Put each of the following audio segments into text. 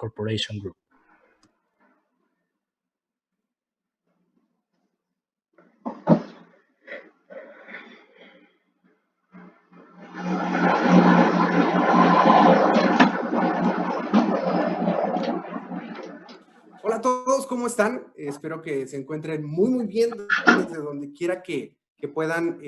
Corporation Group. Hola a todos, ¿cómo están? Espero que se encuentren muy bien desde donde quiera que puedan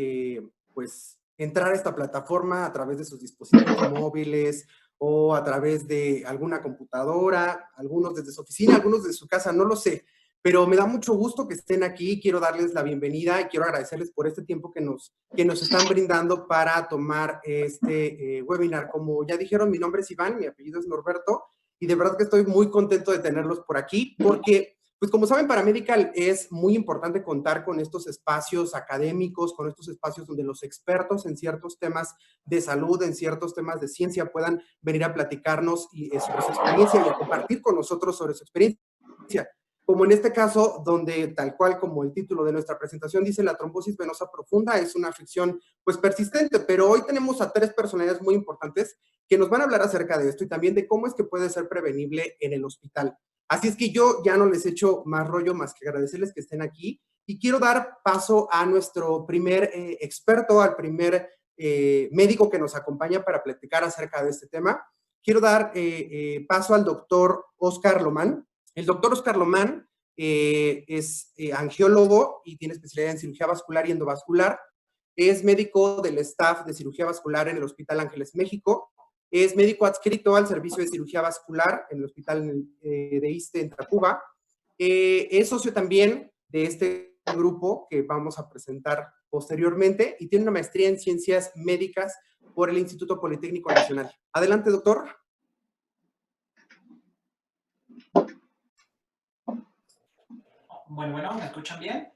pues entrar a esta plataforma a través de sus dispositivos móviles o a través de alguna computadora, algunos desde su oficina, algunos desde su casa, no lo sé. Pero me da mucho gusto que estén aquí, quiero darles la bienvenida y quiero agradecerles por este tiempo que nos están brindando para tomar este webinar. Como ya dijeron, mi nombre es Iván, mi apellido es Norberto, y de verdad que estoy muy contento de tenerlos por aquí, porque, pues como saben, para Medical es muy importante contar con estos espacios académicos, con estos espacios donde los expertos en ciertos temas de salud, en ciertos temas de ciencia, puedan venir a platicarnos sobre su experiencia y a compartir con nosotros sobre su experiencia. Como en este caso, donde tal cual como el título de nuestra presentación dice, la trombosis venosa profunda es una afección pues persistente, pero hoy tenemos a 3 personalidades muy importantes que nos van a hablar acerca de esto y también de cómo es que puede ser prevenible en el hospital. Así es que yo ya no les echo más rollo más que agradecerles que estén aquí y quiero dar paso a nuestro primer experto, al primer médico que nos acompaña para platicar acerca de este tema. Quiero dar paso al doctor Oscar Lomán. El doctor Oscar Lomán es angiólogo y tiene especialidad en cirugía vascular y endovascular. Es médico del staff de cirugía vascular en el Hospital Ángeles México. Es médico adscrito al servicio de cirugía vascular en el Hospital de Iste en Tacuba. Es socio también de este grupo que vamos a presentar posteriormente y tiene una maestría en ciencias médicas por el Instituto Politécnico Nacional. Adelante, doctor. Bueno, ¿me escuchan bien?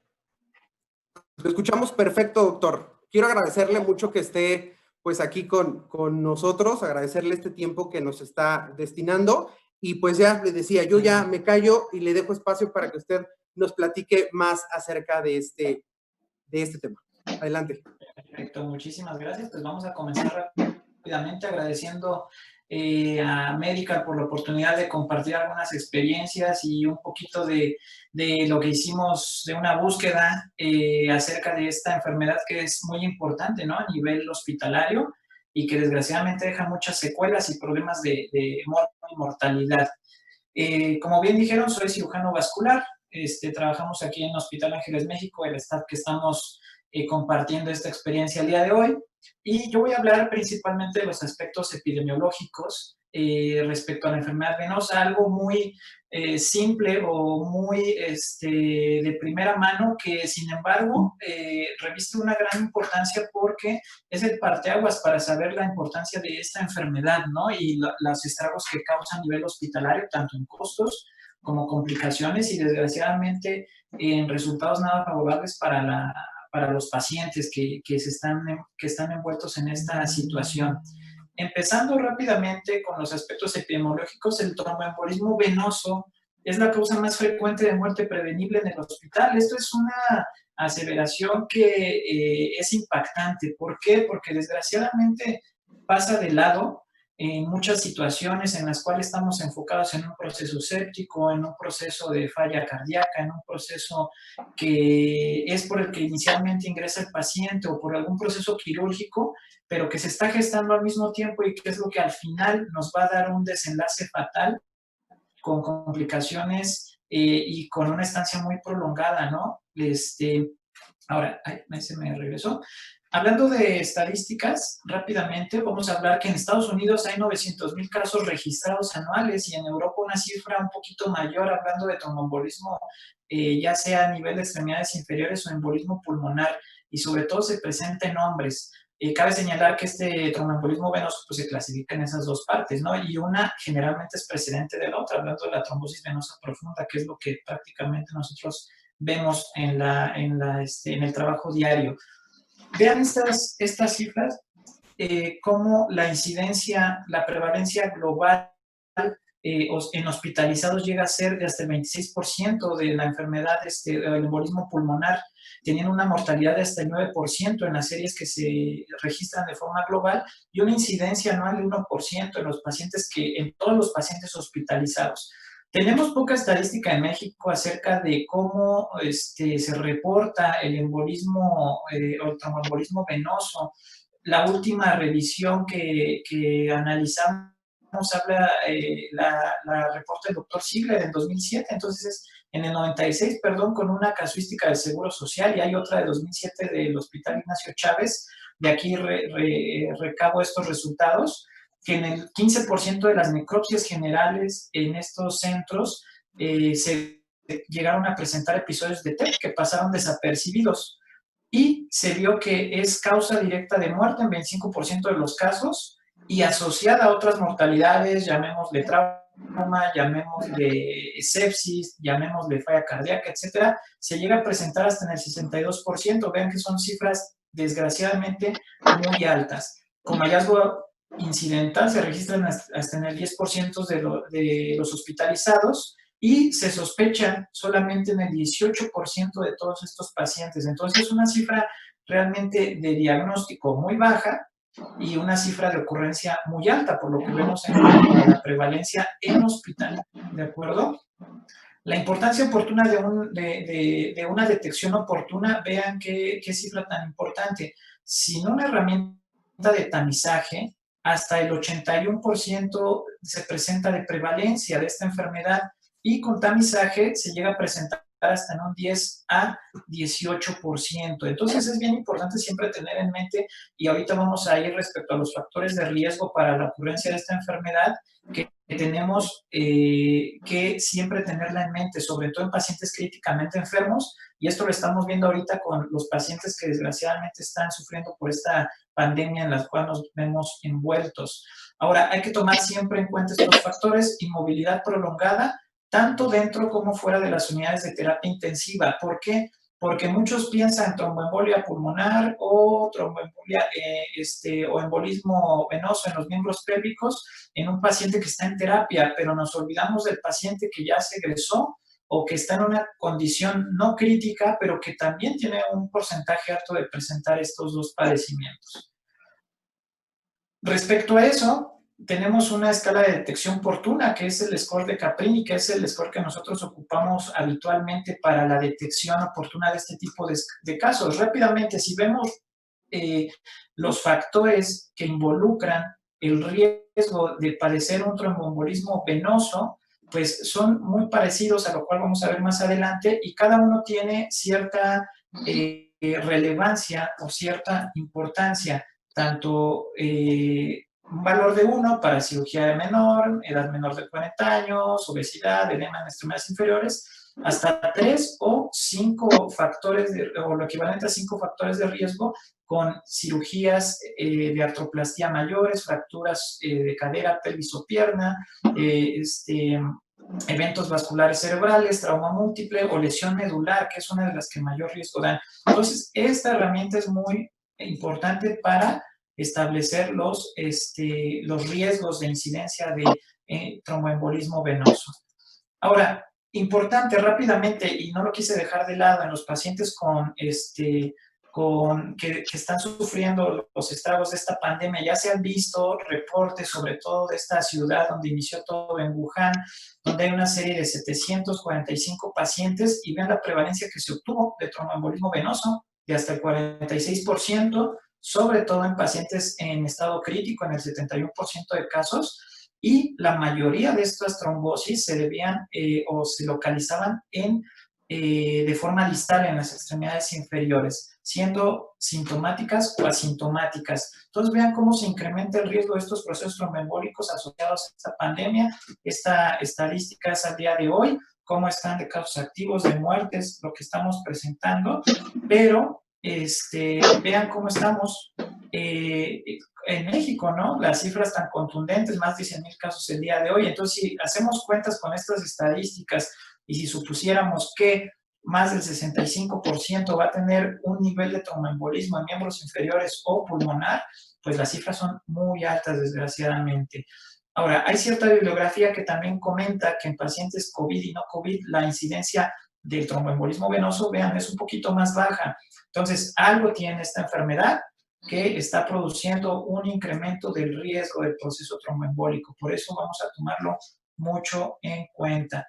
Lo escuchamos perfecto, doctor. Quiero agradecerle mucho que esté pues aquí con nosotros, agradecerle este tiempo que nos está destinando y pues ya le decía, yo ya me callo y le dejo espacio para que usted nos platique más acerca de este tema. Adelante. Perfecto, muchísimas gracias. Pues vamos a comenzar rápidamente agradeciendo a Medical por la oportunidad de compartir algunas experiencias y un poquito de lo que hicimos de una búsqueda acerca de esta enfermedad que es muy importante, ¿no? A nivel hospitalario y que desgraciadamente deja muchas secuelas y problemas de mortalidad. Como bien dijeron, soy cirujano vascular. Trabajamos aquí en Hospital Ángeles México, el staff que estamos compartiendo esta experiencia el día de hoy. Y yo voy a hablar principalmente de los aspectos epidemiológicos respecto a la enfermedad venosa, algo muy simple o muy de primera mano que, sin embargo, reviste una gran importancia porque es el parteaguas para saber la importancia de esta enfermedad, ¿no? Y los estragos que causa a nivel hospitalario, tanto en costos como complicaciones y, desgraciadamente, en resultados nada favorables para los pacientes que están envueltos en esta situación. Empezando rápidamente con los aspectos epidemiológicos, el tromboembolismo venoso es la causa más frecuente de muerte prevenible en el hospital. Esto es una aseveración que es impactante. ¿Por qué? Porque desgraciadamente pasa de lado en muchas situaciones en las cuales estamos enfocados en un proceso séptico, en un proceso de falla cardíaca, en un proceso que es por el que inicialmente ingresa el paciente o por algún proceso quirúrgico, pero que se está gestando al mismo tiempo y que es lo que al final nos va a dar un desenlace fatal con complicaciones y con una estancia muy prolongada, ¿no? Ahora, se me regresó. Hablando de estadísticas, rápidamente vamos a hablar que en Estados Unidos hay 900,000 casos registrados anuales y en Europa una cifra un poquito mayor, hablando de tromboembolismo, ya sea a nivel de extremidades inferiores o embolismo pulmonar, y sobre todo se presenta en hombres. Cabe señalar que este tromboembolismo venoso pues, se clasifica en esas dos partes, ¿no? Y una generalmente es precedente de la otra, hablando de la trombosis venosa profunda, que es lo que prácticamente nosotros vemos en el trabajo diario. Vean estas cifras, cómo la incidencia, la prevalencia global en hospitalizados llega a ser de hasta el 26% de la enfermedad, el embolismo pulmonar, teniendo una mortalidad de hasta el 9% en las series que se registran de forma global y una incidencia anual de 1% en todos los pacientes hospitalizados. Tenemos poca estadística en México acerca de cómo se reporta el embolismo o el tromboembolismo venoso. La última revisión que analizamos habla, la reporta el doctor Ziegler en 2007, entonces es en el 96, perdón, con una casuística del Seguro Social, y hay otra de 2007 del Hospital Ignacio Chávez. De aquí recabo estos resultados, que en el 15% de las necropsias generales en estos centros se llegaron a presentar episodios de TEP que pasaron desapercibidos, y se vio que es causa directa de muerte en 25% de los casos y asociada a otras mortalidades, llamémosle trauma, llamémosle sepsis, llamémosle falla cardíaca, etcétera, se llega a presentar hasta en el 62%. Vean que son cifras desgraciadamente muy altas. Como hallazgo incidental se registran hasta en el 10% de los hospitalizados, y se sospechan solamente en el 18% de todos estos pacientes. Entonces es una cifra realmente de diagnóstico muy baja y una cifra de ocurrencia muy alta, por lo que vemos en cuanto a la prevalencia en hospital, ¿de acuerdo? La importancia oportuna de una detección oportuna, vean qué cifra tan importante. Sin una herramienta de tamizaje, hasta el 81% se presenta de prevalencia de esta enfermedad, y con tamizaje se llega a presentar hasta en un 10 a 18%. Entonces es bien importante siempre tener en mente, y ahorita vamos a ir respecto a los factores de riesgo para la ocurrencia de esta enfermedad, que tenemos que siempre tenerla en mente, sobre todo en pacientes críticamente enfermos, y esto lo estamos viendo ahorita con los pacientes que desgraciadamente están sufriendo por esta pandemia en la cual nos vemos envueltos. Ahora, hay que tomar siempre en cuenta estos factores: inmovilidad prolongada, tanto dentro como fuera de las unidades de terapia intensiva. ¿Por qué? Porque muchos piensan tromboembolia pulmonar o tromboembolia o embolismo venoso en los miembros pélvicos en un paciente que está en terapia, pero nos olvidamos del paciente que ya se egresó o que está en una condición no crítica, pero que también tiene un porcentaje alto de presentar estos dos padecimientos. Respecto a eso, tenemos una escala de detección oportuna, que es el score de Caprini, que es el score que nosotros ocupamos habitualmente para la detección oportuna de este tipo de casos. Rápidamente, si vemos los factores que involucran el riesgo de padecer un tromboembolismo venoso, pues son muy parecidos, a lo cual vamos a ver más adelante, y cada uno tiene cierta relevancia o cierta importancia, tanto un valor de 1 para cirugía de menor, edad menor de 40 años, obesidad, edema en extremidades inferiores, hasta 3 o 5 factores, o lo equivalente a 5 factores de riesgo, con cirugías de artroplastia mayores, fracturas de cadera, pelvis o pierna, eventos vasculares cerebrales, trauma múltiple o lesión medular, que es una de las que mayor riesgo dan. Entonces, esta herramienta es muy importante para establecer los riesgos de incidencia de tromboembolismo venoso. Ahora, importante rápidamente, y no lo quise dejar de lado, en los pacientes que están sufriendo los estragos de esta pandemia, ya se han visto reportes, sobre todo de esta ciudad donde inició todo, en Wuhan, donde hay una serie de 745 pacientes, y vean la prevalencia que se obtuvo de tromboembolismo venoso, de hasta el 46%, sobre todo en pacientes en estado crítico, en el 71% de casos, y la mayoría de estas trombosis se debían o se localizaban de forma distal en las extremidades inferiores, siendo sintomáticas o asintomáticas. Entonces vean cómo se incrementa el riesgo de estos procesos tromboembólicos asociados a esta pandemia. Esta estadística es al día de hoy, cómo están de casos activos, de muertes, lo que estamos presentando, pero vean cómo estamos en México, ¿no? Las cifras tan contundentes, más de 100,000 casos el día de hoy. Entonces, si hacemos cuentas con estas estadísticas y si supusiéramos que más del 65% va a tener un nivel de tromboembolismo en miembros inferiores o pulmonar, pues las cifras son muy altas, desgraciadamente. Ahora, hay cierta bibliografía que también comenta que en pacientes COVID y no COVID la incidencia del tromboembolismo venoso, vean, es un poquito más baja. Entonces, algo tiene esta enfermedad que está produciendo un incremento del riesgo del proceso tromboembólico. Por eso vamos a tomarlo mucho en cuenta.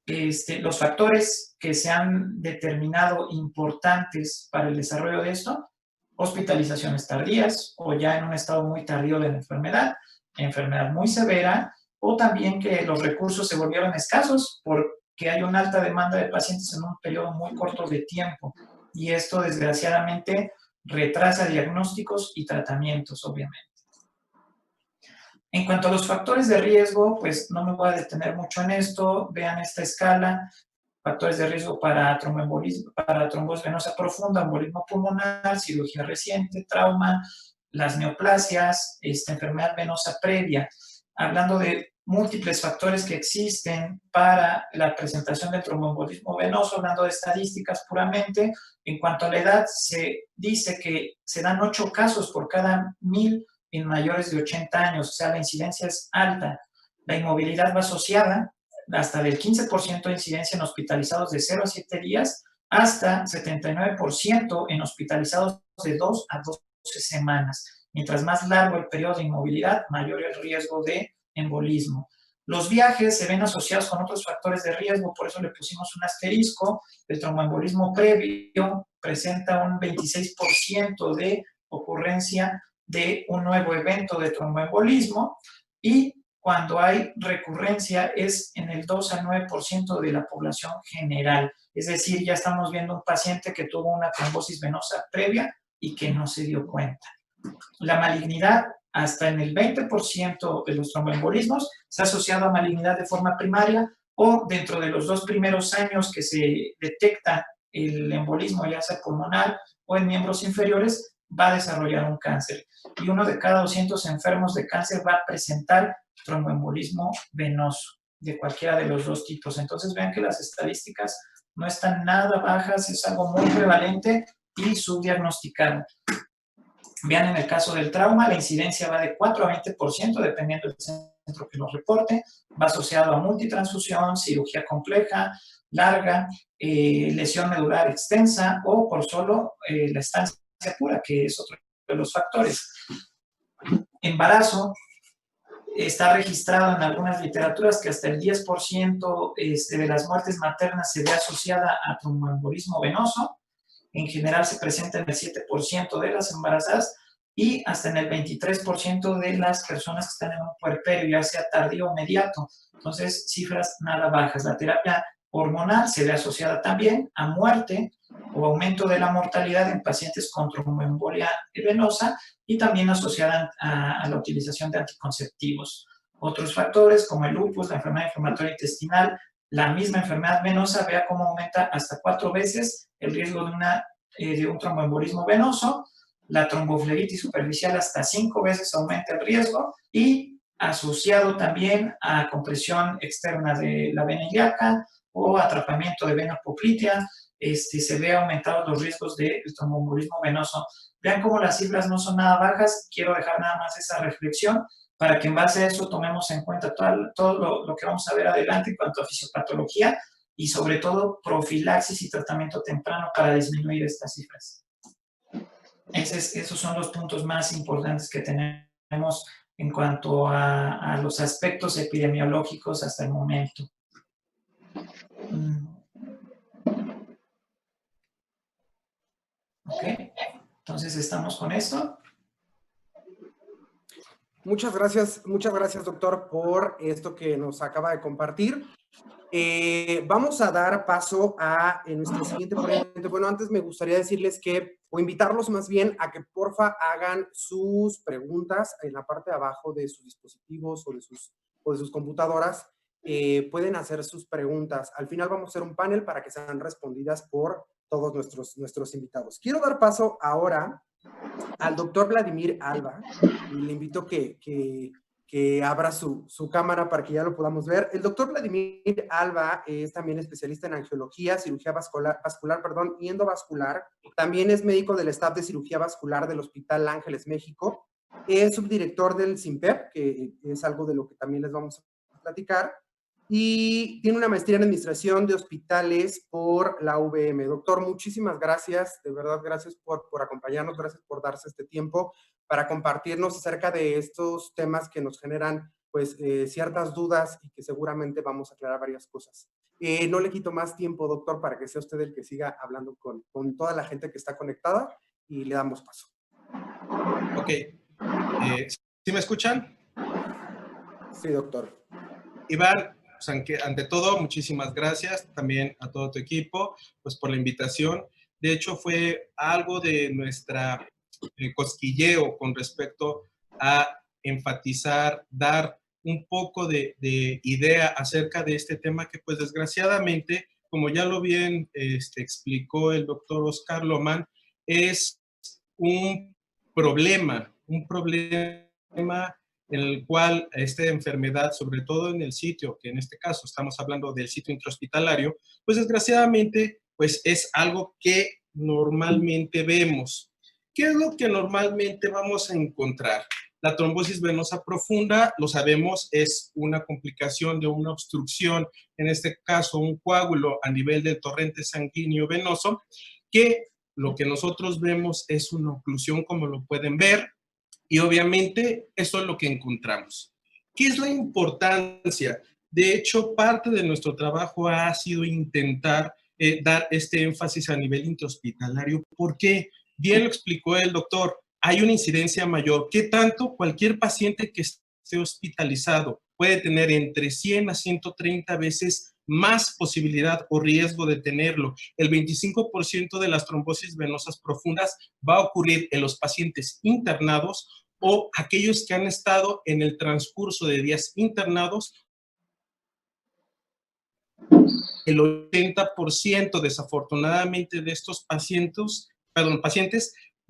Los factores que se han determinado importantes para el desarrollo de esto: hospitalizaciones tardías o ya en un estado muy tardío de la enfermedad muy severa, o también que los recursos se volvieron escasos porque hay una alta demanda de pacientes en un periodo muy corto de tiempo. Y esto, desgraciadamente, retrasa diagnósticos y tratamientos, obviamente. En cuanto a los factores de riesgo, pues no me voy a detener mucho en esto. Vean esta escala: factores de riesgo para tromboembolismo, para trombosis venosa profunda, embolismo pulmonar, cirugía reciente, trauma, las neoplasias, enfermedad venosa previa. Hablando de múltiples factores que existen para la presentación del tromboembolismo venoso, hablando de estadísticas puramente, en cuanto a la edad, se dice que se dan 8 casos por cada 1000 en mayores de 80 años, o sea, la incidencia es alta. La inmovilidad va asociada hasta del 15% de incidencia en hospitalizados de 0 a 7 días, hasta 79% en hospitalizados de 2 a 12 semanas. Mientras más largo el periodo de inmovilidad, mayor el riesgo de embolismo. Los viajes se ven asociados con otros factores de riesgo, por eso le pusimos un asterisco. El tromboembolismo previo presenta un 26% de ocurrencia de un nuevo evento de tromboembolismo, y cuando hay recurrencia es en el 2 al 9% de la población general. Es decir, ya estamos viendo un paciente que tuvo una trombosis venosa previa y que no se dio cuenta. La malignidad, hasta en el 20% de los tromboembolismos, está asociado a malignidad de forma primaria, o dentro de los 2 primeros años que se detecta el embolismo, ya sea pulmonar o en miembros inferiores, va a desarrollar un cáncer. Y 1 de cada 200 enfermos de cáncer va a presentar tromboembolismo venoso, de cualquiera de los 2 tipos. Entonces vean que las estadísticas no están nada bajas, es algo muy prevalente y subdiagnosticado. Vean, en el caso del trauma, la incidencia va de 4 a 20%, dependiendo del centro que lo reporte. Va asociado a multitransfusión, cirugía compleja, larga, lesión medular extensa, o por solo la estancia pura, que es otro de los factores. Embarazo. Está registrado en algunas literaturas que hasta el 10% de las muertes maternas se ve asociada a tromboembolismo venoso. En general se presenta en el 7% de las embarazadas y hasta en el 23% de las personas que están en un puerperio, ya sea tardío o mediato. Entonces, cifras nada bajas. La terapia hormonal se ve asociada también a muerte o aumento de la mortalidad en pacientes con tromboembolia venosa, y también asociada a la utilización de anticonceptivos. Otros factores como el lupus, la enfermedad inflamatoria intestinal, la misma enfermedad venosa, vea cómo aumenta hasta 4 veces el riesgo de un tromboembolismo venoso. La tromboflebitis superficial, hasta 5 veces aumenta el riesgo, y asociado también a compresión externa de la vena ilíaca o atrapamiento de vena poplitea, se ve aumentados los riesgos de tromboembolismo venoso. Vean cómo las cifras no son nada bajas. Quiero dejar nada más esa reflexión para que en base a eso tomemos en cuenta todo lo que vamos a ver adelante en cuanto a fisiopatología, y sobre todo profilaxis y tratamiento temprano para disminuir estas cifras. Esos son los puntos más importantes que tenemos en cuanto a los aspectos epidemiológicos hasta el momento. Ok, entonces estamos con esto. Muchas gracias, doctor, por esto que nos acaba de compartir. Vamos a dar paso a nuestra siguiente ponente. Bueno, antes me gustaría decirles o invitarlos más bien a que porfa hagan sus preguntas en la parte de abajo de sus dispositivos o de sus computadoras. Pueden hacer sus preguntas. Al final vamos a hacer un panel para que sean respondidas por todos nuestros invitados. Quiero dar paso ahora al doctor Vladimir Alba, y le invito que abra su cámara para que ya lo podamos ver. El doctor Vladimir Alba es también especialista en angiología, cirugía vascular, y endovascular. También es médico del staff de cirugía vascular del Hospital Ángeles, México. Es subdirector del SINPEP, que es algo de lo que también les vamos a platicar, y tiene una maestría en administración de hospitales por la UVM. Doctor, muchísimas gracias, de verdad, gracias por acompañarnos, gracias por darse este tiempo para compartirnos acerca de estos temas que nos generan pues ciertas dudas y que seguramente vamos a aclarar varias cosas. No le quito más tiempo, doctor, para que sea usted el que siga hablando con toda la gente que está conectada y le damos paso. Ok. ¿Sí me escuchan? Sí, doctor. Iván, pues, ante todo, muchísimas gracias también a todo tu equipo, pues por la invitación. De hecho, fue algo de nuestra cosquilleo con respecto a enfatizar, dar un poco de idea acerca de este tema que, pues desgraciadamente, como ya lo bien explicó el doctor Oscar Loman, es un problema en el cual esta enfermedad, sobre todo en el sitio, que en este caso estamos hablando del sitio intrahospitalario, pues desgraciadamente pues es algo que normalmente vemos. ¿Qué es lo que normalmente vamos a encontrar? La trombosis venosa profunda, lo sabemos, es una complicación de una obstrucción, en este caso un coágulo a nivel del torrente sanguíneo venoso, que lo que nosotros vemos es una oclusión, como lo pueden ver, y obviamente eso es lo que encontramos. ¿Qué es la importancia? De hecho, parte de nuestro trabajo ha sido intentar dar este énfasis a nivel intrahospitalario, porque bien lo explicó el doctor, hay una incidencia mayor. ¿Qué tanto? Cualquier paciente que esté hospitalizado puede tener entre 100 a 130 veces más posibilidad o riesgo de tenerlo. El 25% de las trombosis venosas profundas va a ocurrir en los pacientes internados o aquellos que han estado en el transcurso de días internados. El 80% desafortunadamente de estos pacientes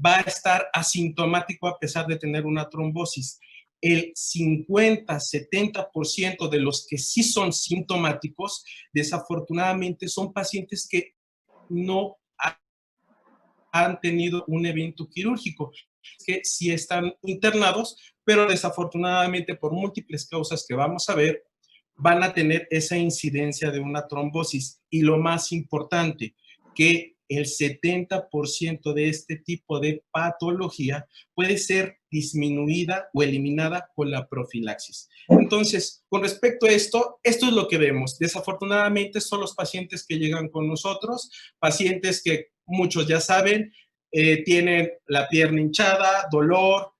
va a estar asintomático a pesar de tener una trombosis. El 50-70% de los que sí son sintomáticos, desafortunadamente son pacientes que no han tenido un evento quirúrgico, que sí están internados, pero desafortunadamente por múltiples causas que vamos a ver, van a tener esa incidencia de una trombosis. Y lo más importante, que el 70% de este tipo de patología puede ser disminuida o eliminada con la profilaxis. Entonces, con respecto a esto es lo que vemos. Desafortunadamente son los pacientes que llegan con nosotros, pacientes que muchos ya saben, tienen la pierna hinchada, dolor,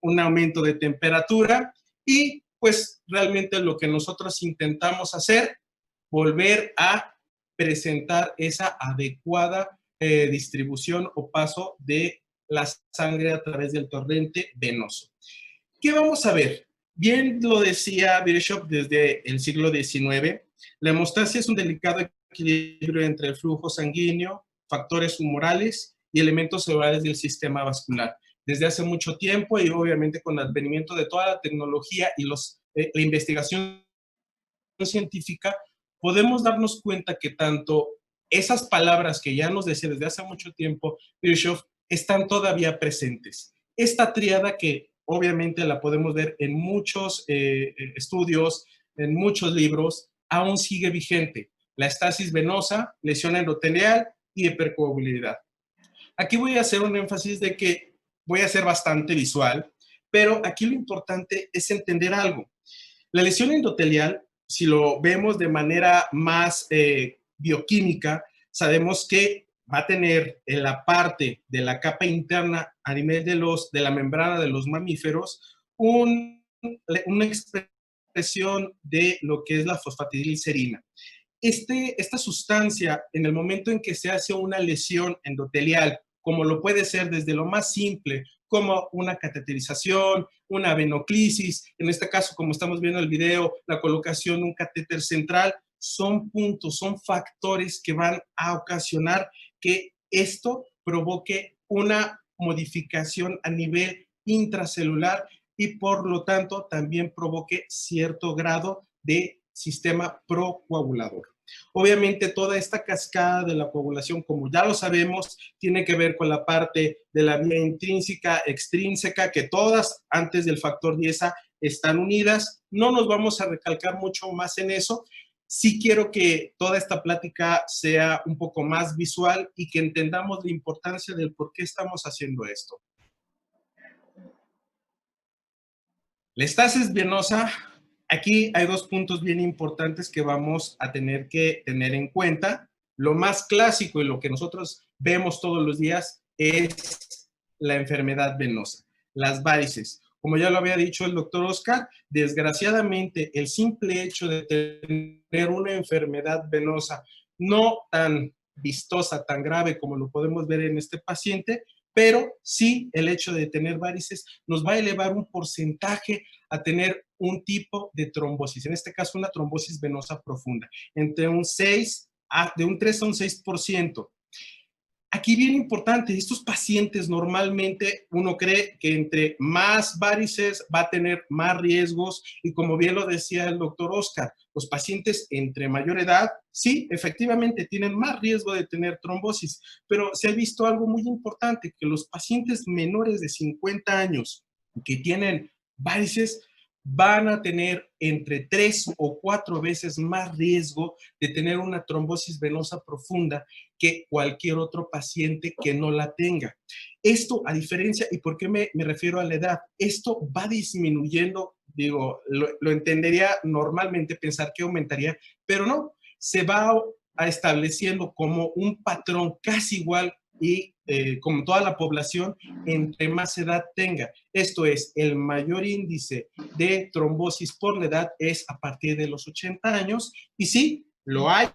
un aumento de temperatura y pues realmente lo que nosotros intentamos hacer, volver a presentar esa adecuada distribución o paso de la sangre a través del torrente venoso. ¿Qué vamos a ver? Bien lo decía Bishop desde el siglo XIX, la hemostasia es un delicado equilibrio entre el flujo sanguíneo, factores humorales y elementos celulares del sistema vascular. Desde hace mucho tiempo y obviamente con el advenimiento de toda la tecnología y la investigación científica, podemos darnos cuenta que tanto esas palabras que ya nos decía desde hace mucho tiempo Bischoff están todavía presentes. Esta tríada que obviamente la podemos ver en muchos estudios, en muchos libros, aún sigue vigente. La estasis venosa, lesión endotelial y hipercoagulabilidad. Aquí voy a hacer un énfasis de que voy a ser bastante visual, pero aquí lo importante es entender algo. La lesión endotelial, si lo vemos de manera más bioquímica, sabemos que va a tener en la parte de la capa interna a nivel de la membrana de los mamíferos una expresión de lo que es la fosfatidilcerina. Esta sustancia, en el momento en que se hace una lesión endotelial, como lo puede ser desde lo más simple, como una cateterización, una venoclisis, en este caso, como estamos viendo en el video, la colocación de un catéter central, son puntos, son factores que van a ocasionar que esto provoque una modificación a nivel intracelular y por lo tanto también provoque cierto grado de sistema procoagulador. Obviamente toda esta cascada de la coagulación, como ya lo sabemos, tiene que ver con la parte de la vía intrínseca, extrínseca, que todas antes del factor 10A están unidas. No nos vamos a recalcar mucho más en eso. Sí quiero que toda esta plática sea un poco más visual y que entendamos la importancia del por qué estamos haciendo esto. La estasis venosa, aquí hay dos puntos bien importantes que vamos a tener que tener en cuenta. Lo más clásico y lo que nosotros vemos todos los días es la enfermedad venosa, las varices. Como ya lo había dicho el doctor Oscar, desgraciadamente el simple hecho de tener una enfermedad venosa no tan vistosa, tan grave como lo podemos ver en este paciente, pero sí el hecho de tener varices nos va a elevar un porcentaje a tener un tipo de trombosis, en este caso una trombosis venosa profunda, entre de un 3 a un 6%. Aquí bien importante, estos pacientes normalmente uno cree que entre más varices va a tener más riesgos y como bien lo decía el doctor Oscar, los pacientes entre mayor edad, sí, efectivamente tienen más riesgo de tener trombosis, pero se ha visto algo muy importante, que los pacientes menores de 50 años que tienen varices van a tener entre 3 o 4 veces más riesgo de tener una trombosis venosa profunda que cualquier otro paciente que no la tenga. Esto, a diferencia, ¿y por qué me refiero a la edad? Esto va disminuyendo, digo, lo entendería normalmente, pensar que aumentaría, pero no, se va a estableciendo como un patrón casi igual y como toda la población, entre más edad tenga. Esto es, el mayor índice de trombosis por la edad es a partir de los 80 años, y sí, lo hay,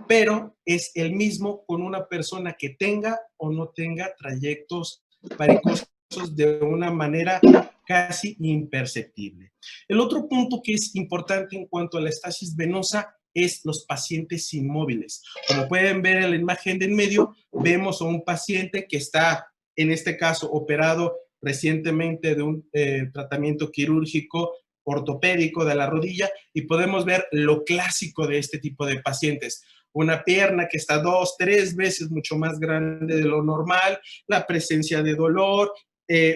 pero es el mismo con una persona que tenga o no tenga trayectos varicosos de una manera casi imperceptible. El otro punto que es importante en cuanto a la estasis venosa es los pacientes inmóviles. Como pueden ver en la imagen de en medio, vemos a un paciente que está, en este caso, operado recientemente de un tratamiento quirúrgico ortopédico de la rodilla y podemos ver lo clásico de este tipo de pacientes. Una pierna que está 2, 3 veces mucho más grande de lo normal, la presencia de dolor,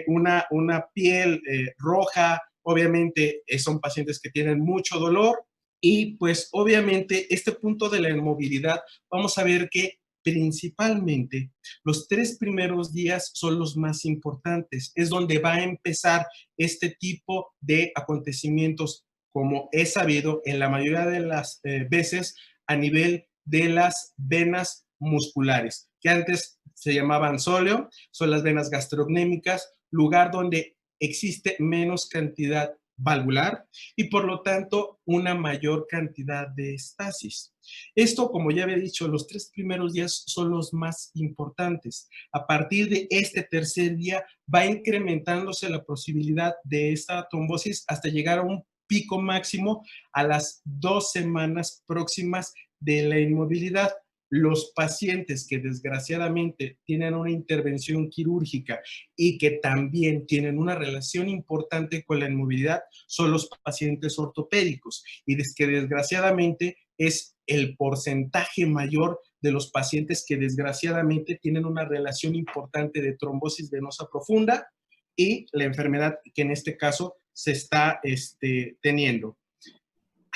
una piel roja, obviamente son pacientes que tienen mucho dolor y pues obviamente este punto de la inmovilidad, vamos a ver que principalmente los 3 primeros días son los más importantes, es donde va a empezar este tipo de acontecimientos, como es sabido en la mayoría de las veces a nivel de las venas musculares, que antes se llamaban sóleo, son las venas gastrocnémicas, lugar donde existe menos cantidad valvular y por lo tanto una mayor cantidad de estasis. Esto, como ya había dicho, los 3 primeros días son los más importantes. A partir de este tercer día va incrementándose la posibilidad de esta trombosis hasta llegar a un pico máximo a las 2 semanas próximas de la inmovilidad. Los pacientes que desgraciadamente tienen una intervención quirúrgica y que también tienen una relación importante con la inmovilidad son los pacientes ortopédicos y que desgraciadamente es el porcentaje mayor de los pacientes que desgraciadamente tienen una relación importante de trombosis venosa profunda y la enfermedad que en este caso se está teniendo.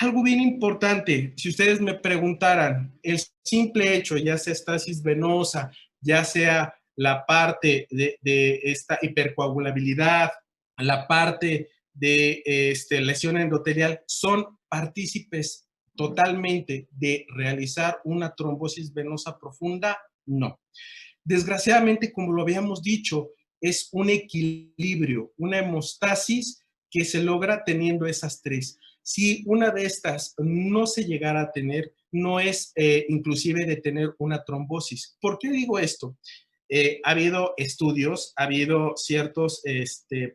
Algo bien importante, si ustedes me preguntaran, el simple hecho, ya sea estasis venosa, ya sea la parte de esta hipercoagulabilidad, la parte de lesión endotelial, son partícipes totalmente de realizar una trombosis venosa profunda, no. Desgraciadamente, como lo habíamos dicho, es un equilibrio, una hemostasis que se logra teniendo esas 3. Si una de estas no se llegara a tener, no es inclusive de tener una trombosis. ¿Por qué digo esto? Ha habido estudios, ha habido ciertos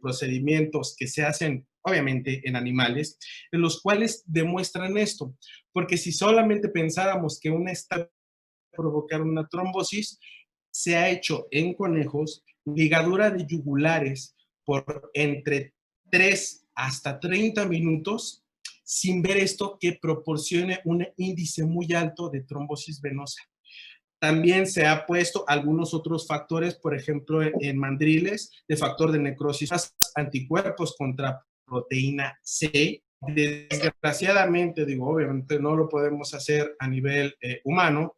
procedimientos que se hacen, obviamente, en animales, en los cuales demuestran esto. Porque si solamente pensáramos que una está provocar una trombosis, se ha hecho en conejos ligadura de yugulares por entre 3 hasta 30 minutos sin ver esto que proporcione un índice muy alto de trombosis venosa. También se ha puesto algunos otros factores, por ejemplo, en mandriles, de factor de necrosis, anticuerpos contra proteína C. Desgraciadamente, digo, obviamente no lo podemos hacer a nivel humano,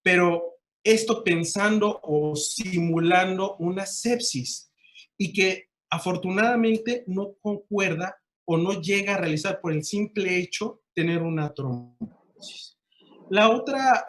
pero esto pensando o simulando una sepsis y que afortunadamente no concuerda o no llega a realizar por el simple hecho de tener una trombosis. La otra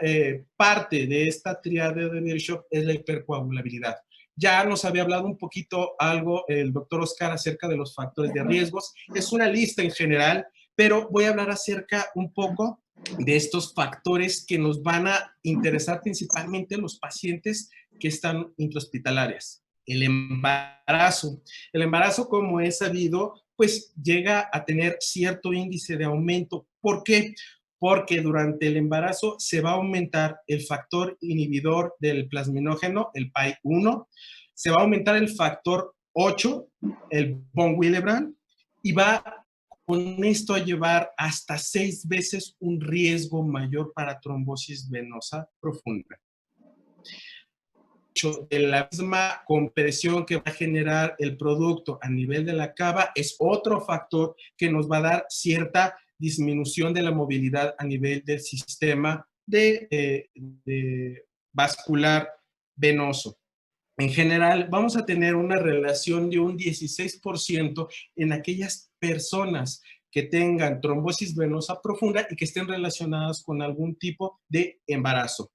parte de esta triada de Virchow es la hipercoagulabilidad. Ya nos había hablado un poquito algo el doctor Oscar acerca de los factores de riesgos. Es una lista en general, pero voy a hablar acerca un poco de estos factores que nos van a interesar principalmente los pacientes que están intrahospitalarias. El embarazo. El embarazo, como es sabido, pues llega a tener cierto índice de aumento. ¿Por qué? Porque durante el embarazo se va a aumentar el factor inhibidor del plasminógeno, el PAI-1, se va a aumentar el factor 8, el von Willebrand, y va con esto a llevar hasta 6 veces un riesgo mayor para trombosis venosa profunda. De la misma compresión que va a generar el producto a nivel de la cava es otro factor que nos va a dar cierta disminución de la movilidad a nivel del sistema de vascular venoso. En general, vamos a tener una relación de un 16% en aquellas personas que tengan trombosis venosa profunda y que estén relacionadas con algún tipo de embarazo.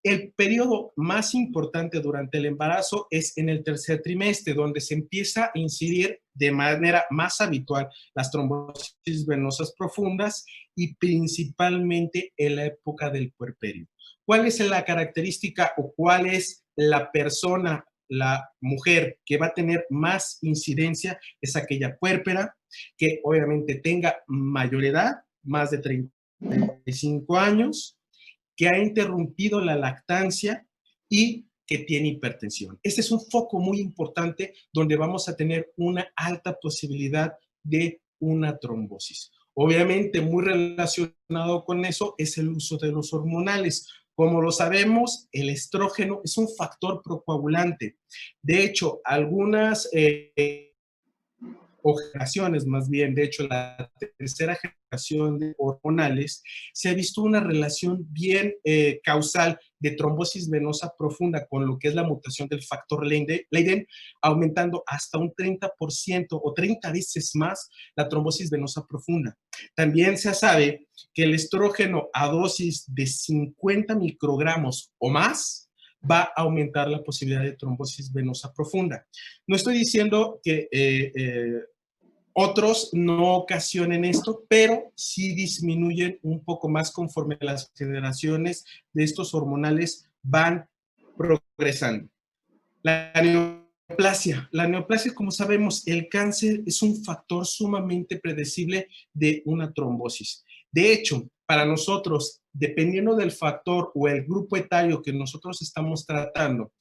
El periodo más importante durante el embarazo es en el tercer trimestre, donde se empieza a incidir de manera más habitual las trombosis venosas profundas y principalmente en la época del puerperio. ¿Cuál es la característica o cuál es la persona, la mujer que va a tener más incidencia? Es aquella puérpera que obviamente tenga mayor edad, más de 35 años, que ha interrumpido la lactancia y que tiene hipertensión. Este es un foco muy importante donde vamos a tener una alta posibilidad de una trombosis. Obviamente, muy relacionado con eso es el uso de los hormonales. Como lo sabemos, el estrógeno es un factor procoagulante. De hecho, algunas o generaciones más bien, de hecho la tercera generación de hormonales, se ha visto una relación bien causal de trombosis venosa profunda con lo que es la mutación del factor Leiden, aumentando hasta un 30% o 30 veces más la trombosis venosa profunda. También se sabe que el estrógeno a dosis de 50 microgramos o más va a aumentar la posibilidad de trombosis venosa profunda. No estoy diciendo que otros no ocasionen esto, pero sí disminuyen un poco más conforme las generaciones de estos hormonales van progresando. La neoplasia. La neoplasia, como sabemos, el cáncer es un factor sumamente predecible de una trombosis. De hecho, para nosotros, dependiendo del factor o el grupo etario que nosotros estamos tratando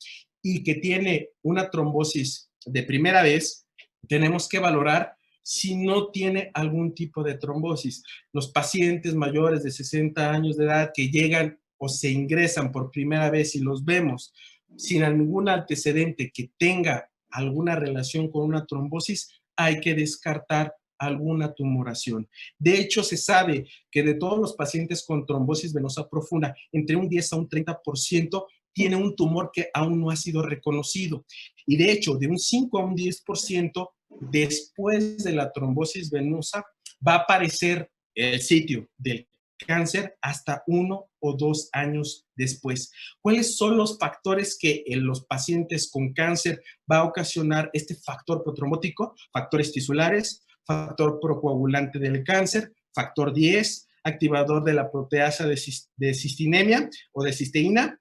y que tiene una trombosis de primera vez, tenemos que valorar si no tiene algún tipo de trombosis. Los pacientes mayores de 60 años de edad que llegan o se ingresan por primera vez y los vemos sin ningún antecedente que tenga alguna relación con una trombosis, hay que descartar alguna tumoración. De hecho, se sabe que de todos los pacientes con trombosis venosa profunda, entre un 10 a un 30% tiene un tumor que aún no ha sido reconocido. Y de hecho, de un 5 a un 10%, después de la trombosis venosa, va a aparecer el sitio del cáncer hasta 1 o 2 años después. ¿Cuáles son los factores que en los pacientes con cáncer va a ocasionar este factor protrombótico? Factores tisulares, factor procoagulante del cáncer, factor 10, activador de la proteasa de cistinemia o de cisteína,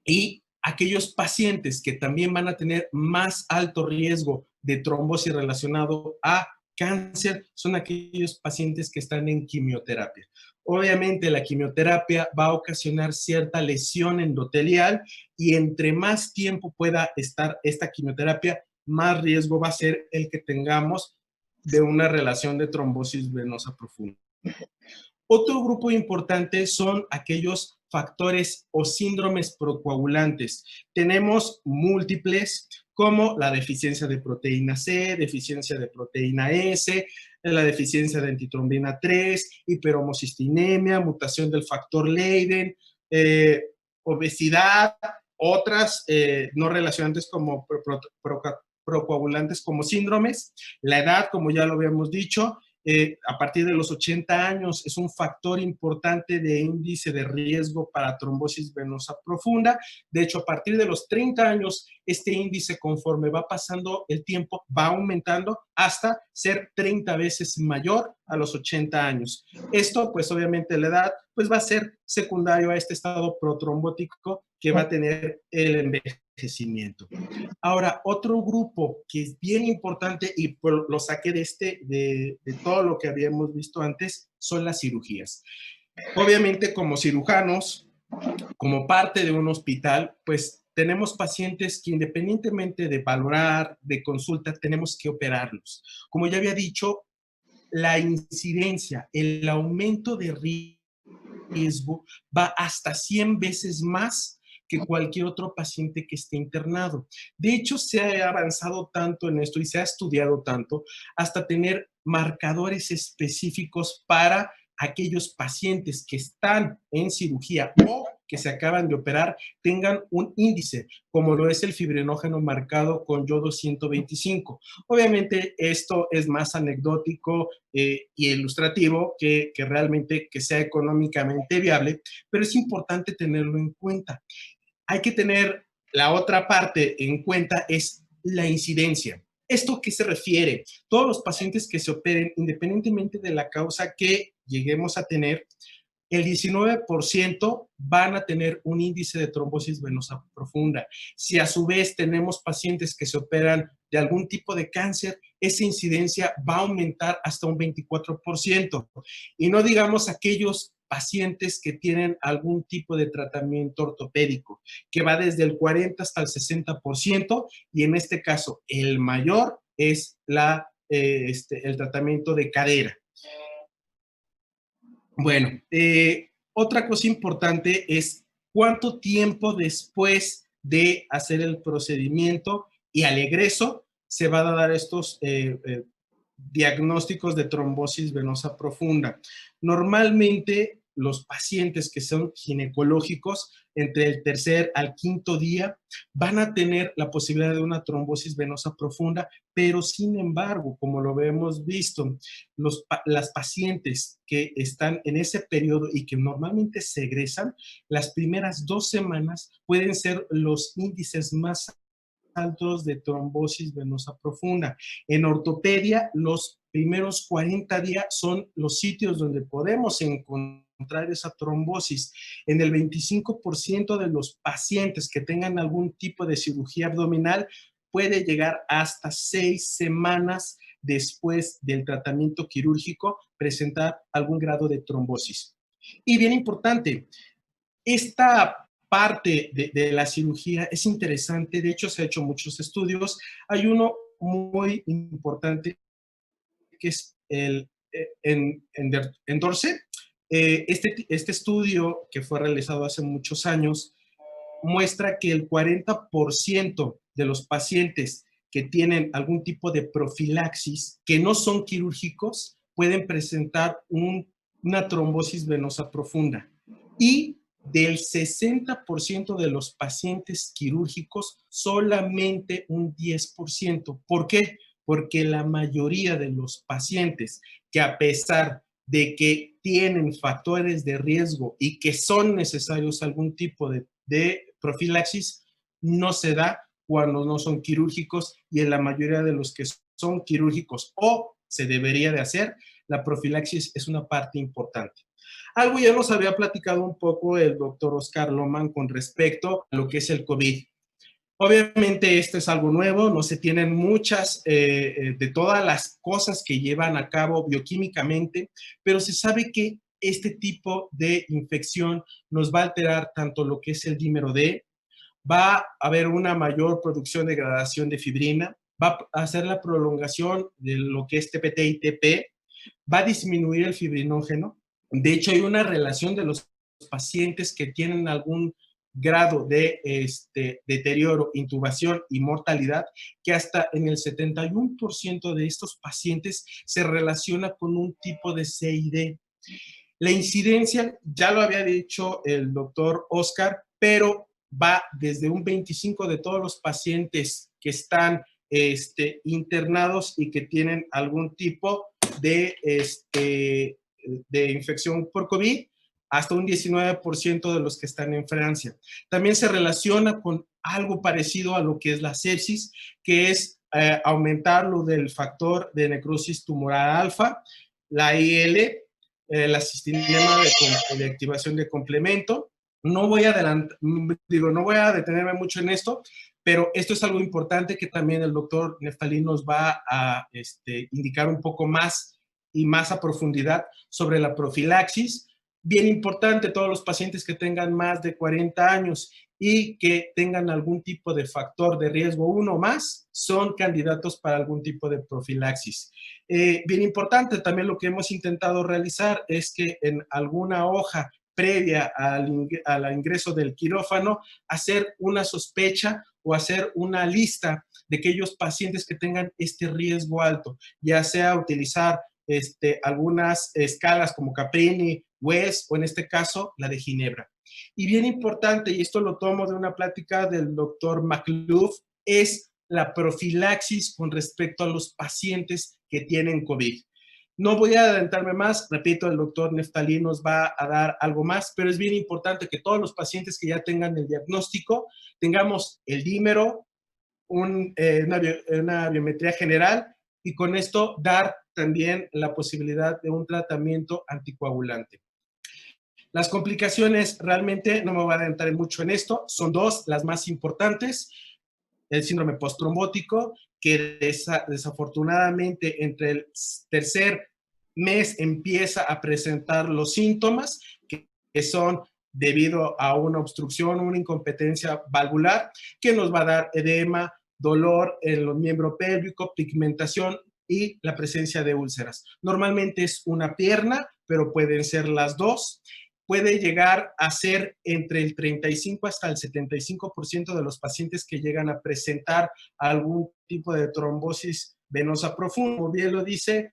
y aquellos pacientes que también van a tener más alto riesgo de trombosis relacionado a cáncer son aquellos pacientes que están en quimioterapia. Obviamente la quimioterapia va a ocasionar cierta lesión endotelial y entre más tiempo pueda estar esta quimioterapia, más riesgo va a ser el que tengamos de una relación de trombosis venosa profunda. Otro grupo importante son aquellos factores o síndromes procoagulantes. Tenemos múltiples como la deficiencia de proteína C, deficiencia de proteína S, la deficiencia de antitrombina 3, hiperhomocistinemia, mutación del factor Leiden, obesidad, otras no relacionantes como procoagulantes como síndromes, la edad, como ya lo habíamos dicho, a partir de los 80 años es un factor importante de índice de riesgo para trombosis venosa profunda. De hecho, a partir de los 30 años, este índice, conforme va pasando el tiempo, va aumentando hasta ser 30 veces mayor a los 80 años. Esto, pues obviamente la edad, pues va a ser secundario a este estado protrombótico que va a tener el envejecimiento. Ahora, otro grupo que es bien importante y pues, lo saqué de todo lo que habíamos visto antes, son las cirugías. Obviamente, como cirujanos, como parte de un hospital, pues tenemos pacientes que independientemente de valorar, de consulta, tenemos que operarlos. Como ya había dicho, la incidencia, el aumento de riesgo va hasta 100 veces más que cualquier otro paciente que esté internado. De hecho, se ha avanzado tanto en esto y se ha estudiado tanto hasta tener marcadores específicos para aquellos pacientes que están en cirugía o que se acaban de operar tengan un índice, como lo es el fibrinógeno marcado con yodo 125. Obviamente esto es más anecdótico y ilustrativo que realmente que sea económicamente viable, pero es importante tenerlo en cuenta. Hay que tener la otra parte en cuenta, es la incidencia. ¿Esto qué se refiere? Todos los pacientes que se operen, independientemente de la causa que lleguemos a tener, el 19% van a tener un índice de trombosis venosa profunda. Si a su vez tenemos pacientes que se operan de algún tipo de cáncer, esa incidencia va a aumentar hasta un 24%. Y no digamos aquellos pacientes que tienen algún tipo de tratamiento ortopédico, que va desde el 40 hasta el 60%, y en este caso el mayor es el tratamiento de cadera. Bueno, otra cosa importante es cuánto tiempo después de hacer el procedimiento y al egreso se van a dar estos diagnósticos de trombosis venosa profunda. Normalmente los pacientes que son ginecológicos, entre el tercer al quinto día, van a tener la posibilidad de una trombosis venosa profunda, pero sin embargo, como lo hemos visto, las pacientes que están en ese periodo y que normalmente se egresan, las primeras 2 semanas pueden ser los índices más altos de trombosis venosa profunda. En ortopedia, los primeros 40 días son los sitios donde podemos encontrar esa trombosis. En el 25% de los pacientes que tengan algún tipo de cirugía abdominal, puede llegar hasta 6 semanas después del tratamiento quirúrgico presentar algún grado de trombosis. Y bien importante, esta parte de la cirugía es interesante, de hecho se han hecho muchos estudios. Hay uno muy importante que es en Dorset. Este estudio que fue realizado hace muchos años muestra que el 40% de los pacientes que tienen algún tipo de profilaxis, que no son quirúrgicos, pueden presentar una trombosis venosa profunda. Y del 60% de los pacientes quirúrgicos, solamente un 10%. ¿Por qué? Porque la mayoría de los pacientes que a pesar de que tienen factores de riesgo y que son necesarios algún tipo de profilaxis, no se da cuando no son quirúrgicos, y en la mayoría de los que son quirúrgicos o se debería de hacer, la profilaxis es una parte importante. Algo ya nos había platicado un poco el doctor Oscar Lohmann con respecto a lo que es el COVID. Obviamente esto es algo nuevo, no se tienen muchas de todas las cosas que llevan a cabo bioquímicamente, pero se sabe que este tipo de infección nos va a alterar tanto lo que es el dímero D, va a haber una mayor producción de degradación de fibrina, va a hacer la prolongación de lo que es TPT y TP, va a disminuir el fibrinógeno. De hecho, hay una relación de los pacientes que tienen algún grado de deterioro, intubación y mortalidad, que hasta en el 71% de estos pacientes se relaciona con un tipo de CID. La incidencia, ya lo había dicho el doctor Oscar, pero va desde un 25% de todos los pacientes que están internados y que tienen algún tipo de infección por COVID, hasta un 19% de los que están en Francia. También se relaciona con algo parecido a lo que es la sepsis, que es aumentar lo del factor de necrosis tumoral alfa, la IL, la cistinema de activación de complemento. No voy a detenerme mucho en esto, pero esto es algo importante que también el doctor Neftalí nos va a indicar un poco más y más a profundidad sobre la profilaxis. Bien importante, todos los pacientes que tengan más de 40 años y que tengan algún tipo de factor de riesgo 1 o más, son candidatos para algún tipo de profilaxis. Bien importante, también lo que hemos intentado realizar es que en alguna hoja previa al ingreso del quirófano, hacer una sospecha o hacer una lista de aquellos pacientes que tengan este riesgo alto, ya sea utilizar algunas escalas como Caprini, West o en este caso la de Ginebra. Y bien importante, y esto lo tomo de una plática del doctor McLuff, es la profilaxis con respecto a los pacientes que tienen COVID. No voy a adelantarme más, repito, el doctor Neftalí nos va a dar algo más, pero es bien importante que todos los pacientes que ya tengan el diagnóstico, tengamos el dímero, una biometría general y con esto dar también la posibilidad de un tratamiento anticoagulante. Las complicaciones, realmente no me voy a adentrar mucho en esto, son dos, las más importantes. El síndrome postrombótico, que desafortunadamente entre el tercer mes empieza a presentar los síntomas, que son debido a una obstrucción, una incompetencia valvular, que nos va a dar edema, dolor en los miembros pélvicos, pigmentación y la presencia de úlceras. Normalmente es una pierna, pero pueden ser las dos. Puede llegar a ser entre el 35 hasta el 75% de los pacientes que llegan a presentar algún tipo de trombosis venosa profunda. Como bien lo dice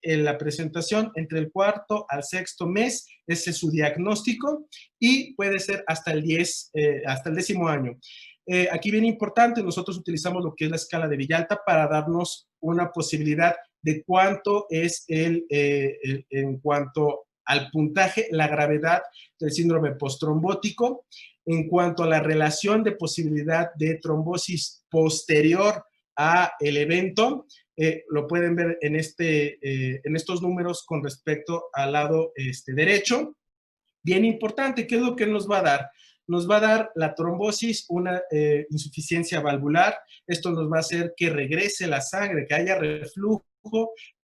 en la presentación, entre el 4º al 6º mes, ese es su diagnóstico y puede ser hasta el 10º año. Aquí bien importante, nosotros utilizamos lo que es la escala de Villalta para darnos una posibilidad de cuánto es en cuanto al puntaje, la gravedad del síndrome postrombótico, en cuanto a la relación de posibilidad de trombosis posterior a el evento, lo pueden ver en estos números con respecto al lado derecho. Bien importante, ¿qué es lo que nos va a dar? Nos va a dar la trombosis, una insuficiencia valvular. Esto nos va a hacer que regrese la sangre, que haya reflujo,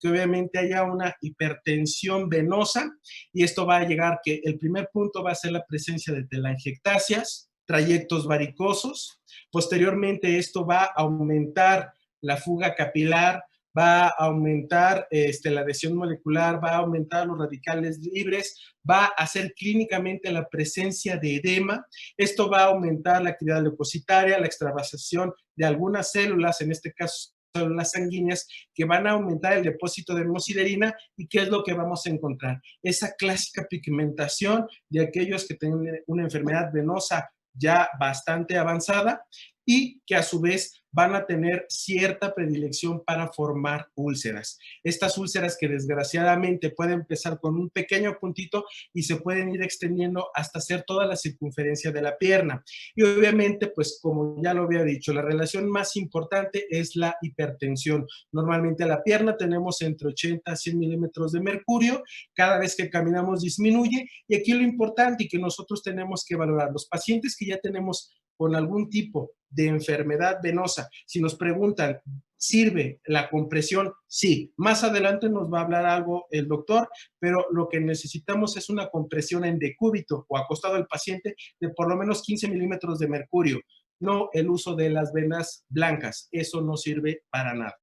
que obviamente haya una hipertensión venosa, y esto va a llegar que el primer punto va a ser la presencia de telangiectasias, trayectos varicosos. Posteriormente esto va a aumentar la fuga capilar, va a aumentar la adhesión molecular, va a aumentar los radicales libres, va a hacer clínicamente la presencia de edema. Esto va a aumentar la actividad leucocitaria, la extravasación de algunas células, en este caso células sanguíneas, que van a aumentar el depósito de hemosiderina. ¿Y qué es lo que vamos a encontrar? Esa clásica pigmentación de aquellos que tienen una enfermedad venosa ya bastante avanzada y que a su vez van a tener cierta predilección para formar úlceras. Estas úlceras que desgraciadamente pueden empezar con un pequeño puntito y se pueden ir extendiendo hasta hacer toda la circunferencia de la pierna. Y obviamente, pues como ya lo había dicho, la relación más importante es la hipertensión. Normalmente la pierna tenemos entre 80 a 100 milímetros de mercurio, cada vez que caminamos disminuye, y aquí lo importante y que nosotros tenemos que valorar, los pacientes que ya tenemos con algún tipo de enfermedad venosa, si nos preguntan, ¿sirve la compresión? Sí. Más adelante nos va a hablar algo el doctor, pero lo que necesitamos es una compresión en decúbito o acostado al paciente de por lo menos 15 milímetros de mercurio, no el uso de las venas blancas. Eso no sirve para nada.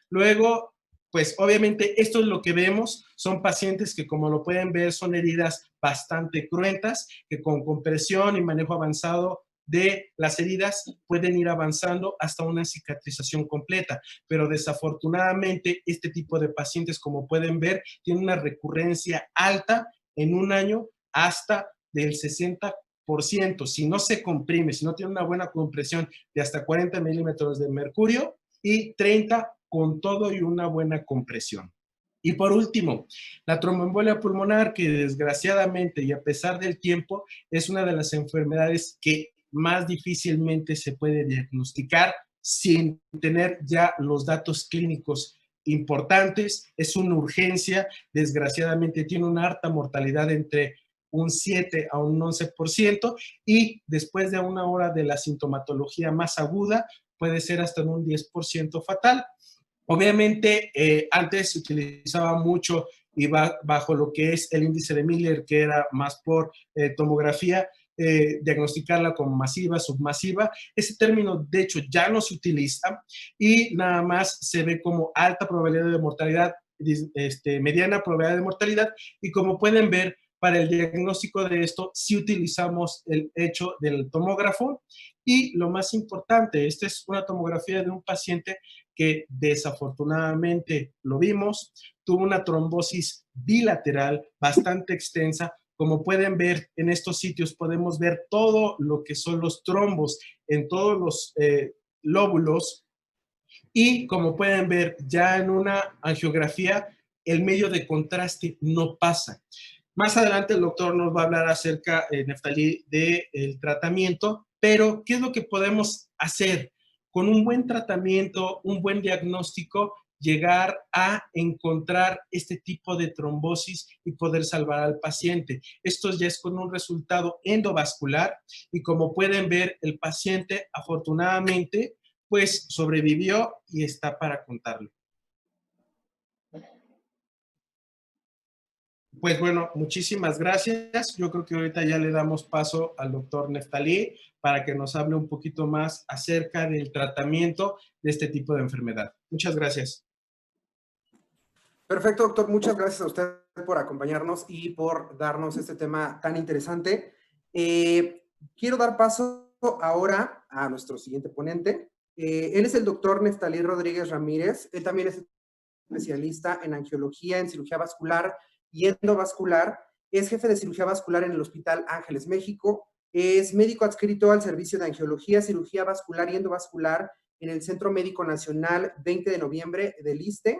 Luego, pues obviamente esto es lo que vemos, son pacientes que como lo pueden ver son heridas bastante cruentas, que con compresión y manejo avanzado de las heridas pueden ir avanzando hasta una cicatrización completa, pero desafortunadamente este tipo de pacientes, como pueden ver, tienen una recurrencia alta en un año hasta del 60%. Si no se comprime, si no tiene una buena compresión de hasta 40 milímetros de mercurio y 30 con todo y una buena compresión. Y por último, la tromboembolia pulmonar, que desgraciadamente y a pesar del tiempo es una de las enfermedades que más difícilmente se puede diagnosticar sin tener ya los datos clínicos importantes. Es una urgencia, desgraciadamente tiene una alta mortalidad entre un 7 a un 11% y después de una hora de la sintomatología más aguda puede ser hasta en un 10% fatal. Obviamente, antes se utilizaba mucho y bajo lo que es el índice de Miller, que era más por tomografía, diagnosticarla como masiva, submasiva. Ese término, de hecho, ya no se utiliza y nada más se ve como alta probabilidad de mortalidad, mediana probabilidad de mortalidad, y como pueden ver, para el diagnóstico de esto, sí utilizamos el hecho del tomógrafo y lo más importante, esta es una tomografía de un paciente que desafortunadamente lo vimos, tuvo una trombosis bilateral bastante extensa. Como pueden ver en estos sitios, podemos ver todo lo que son los trombos en todos los lóbulos y como pueden ver ya en una angiografía, el medio de contraste no pasa. Más adelante el doctor nos va a hablar acerca, Neftalí, del tratamiento, pero ¿qué es lo que podemos hacer? Con un buen tratamiento, un buen diagnóstico, llegar a encontrar este tipo de trombosis y poder salvar al paciente. Esto ya es con un resultado endovascular y como pueden ver, el paciente afortunadamente pues sobrevivió y está para contarlo. Pues bueno, muchísimas gracias. Yo creo que ahorita ya le damos paso al doctor Neftalí para que nos hable un poquito más acerca del tratamiento de este tipo de enfermedad. Muchas gracias. Perfecto, doctor. Muchas gracias a usted por acompañarnos y por darnos este tema tan interesante. Quiero dar paso ahora a nuestro siguiente ponente. Él es el doctor Neftalí Rodríguez Ramírez. Él también es especialista en angiología, en cirugía vascular y endovascular. Es jefe de cirugía vascular en el Hospital Ángeles, México. Es médico adscrito al servicio de angiología, cirugía vascular y endovascular en el Centro Médico Nacional 20 de noviembre del ISSSTE.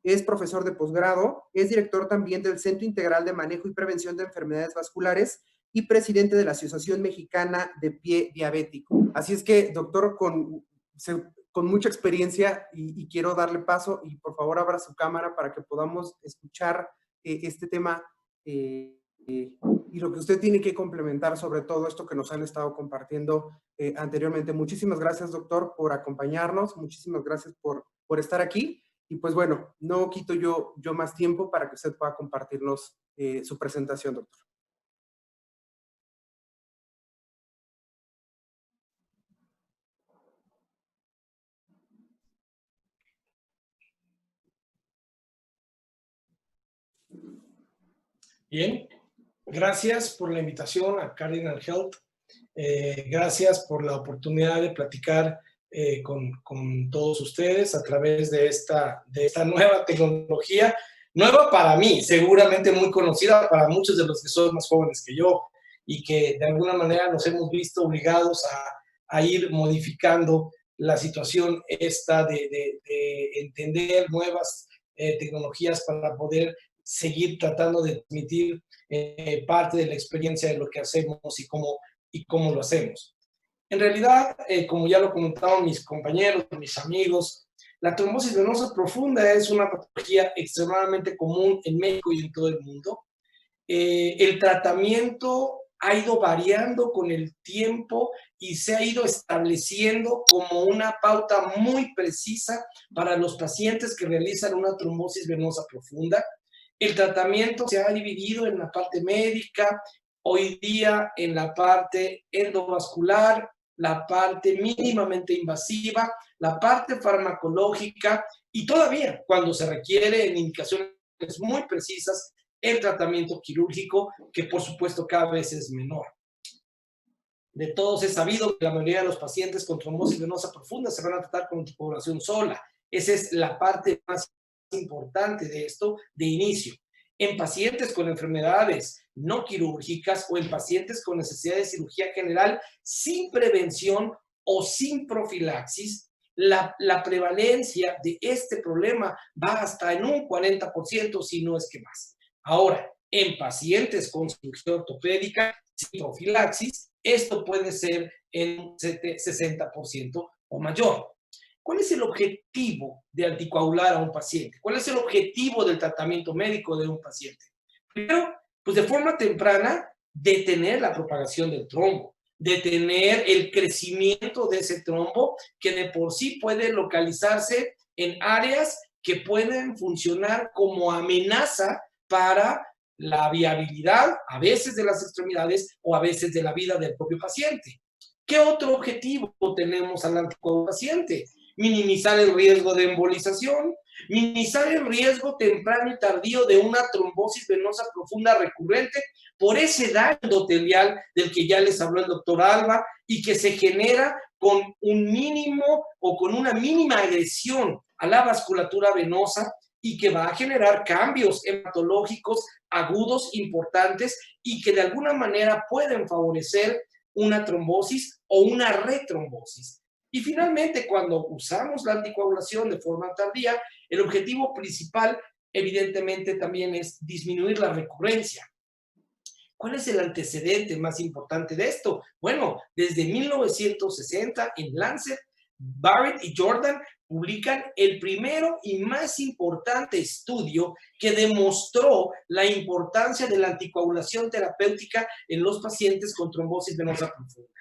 Es profesor de posgrado, es director también del Centro Integral de Manejo y Prevención de Enfermedades Vasculares y presidente de la Asociación Mexicana de Pie Diabético. Así es que, doctor, con mucha experiencia y quiero darle paso y por favor abra su cámara para que podamos escuchar este tema y lo que usted tiene que complementar sobre todo esto que nos han estado compartiendo anteriormente. Muchísimas gracias, doctor, por acompañarnos. Muchísimas gracias por estar aquí. Y pues bueno, no quito yo más tiempo para que usted pueda compartirnos su presentación, doctor. Bien, gracias por la invitación a Cardinal Health. Gracias por la oportunidad de platicar con todos ustedes a través de esta nueva tecnología. Nueva para mí, seguramente muy conocida para muchos de los que son más jóvenes que yo y que de alguna manera nos hemos visto obligados a ir modificando la situación esta de entender nuevas tecnologías para poder seguir tratando de transmitir parte de la experiencia de lo que hacemos y cómo lo hacemos. En realidad, como ya lo comentaron mis compañeros, mis amigos, la trombosis venosa profunda es una patología extremadamente común en México y en todo el mundo. El tratamiento ha ido variando con el tiempo y se ha ido estableciendo como una pauta muy precisa para los pacientes que realizan una trombosis venosa profunda. El tratamiento se ha dividido en la parte médica, hoy día en la parte endovascular, la parte mínimamente invasiva, la parte farmacológica Y todavía, cuando se requiere en indicaciones muy precisas, el tratamiento quirúrgico, que por supuesto cada vez es menor. De todos es sabido que la mayoría de los pacientes con trombosis venosa profunda se van a tratar con anticoagulación sola. Esa es la parte más importante de esto de inicio. En pacientes con enfermedades no quirúrgicas o en pacientes con necesidad de cirugía general sin prevención o sin profilaxis, la prevalencia de este problema va hasta en un 40%, si no es que más. Ahora, en pacientes con cirugía ortopédica sin profilaxis, esto puede ser en un 60% o mayor. ¿Cuál es el objetivo de anticoagular a un paciente? ¿Cuál es el objetivo del tratamiento médico de un paciente? Primero, pues de forma temprana, detener la propagación del trombo, detener el crecimiento de ese trombo que de por sí puede localizarse en áreas que pueden funcionar como amenaza para la viabilidad, a veces de las extremidades o a veces de la vida del propio paciente. ¿Qué otro objetivo tenemos al anticoagulante? Minimizar el riesgo de embolización, minimizar el riesgo temprano y tardío de una trombosis venosa profunda recurrente por ese daño endotelial del que ya les habló el doctor Alba y que se genera con un mínimo o con una mínima agresión a la vasculatura venosa y que va a generar cambios hematológicos agudos importantes y que de alguna manera pueden favorecer una trombosis o una retrombosis. Y finalmente, cuando usamos la anticoagulación de forma tardía, el objetivo principal, evidentemente, también es disminuir la recurrencia. ¿Cuál es el antecedente más importante de esto? Bueno, desde 1960 en Lancet, Barrett y Jordan publican el primero y más importante estudio que demostró la importancia de la anticoagulación terapéutica en los pacientes con trombosis venosa profunda.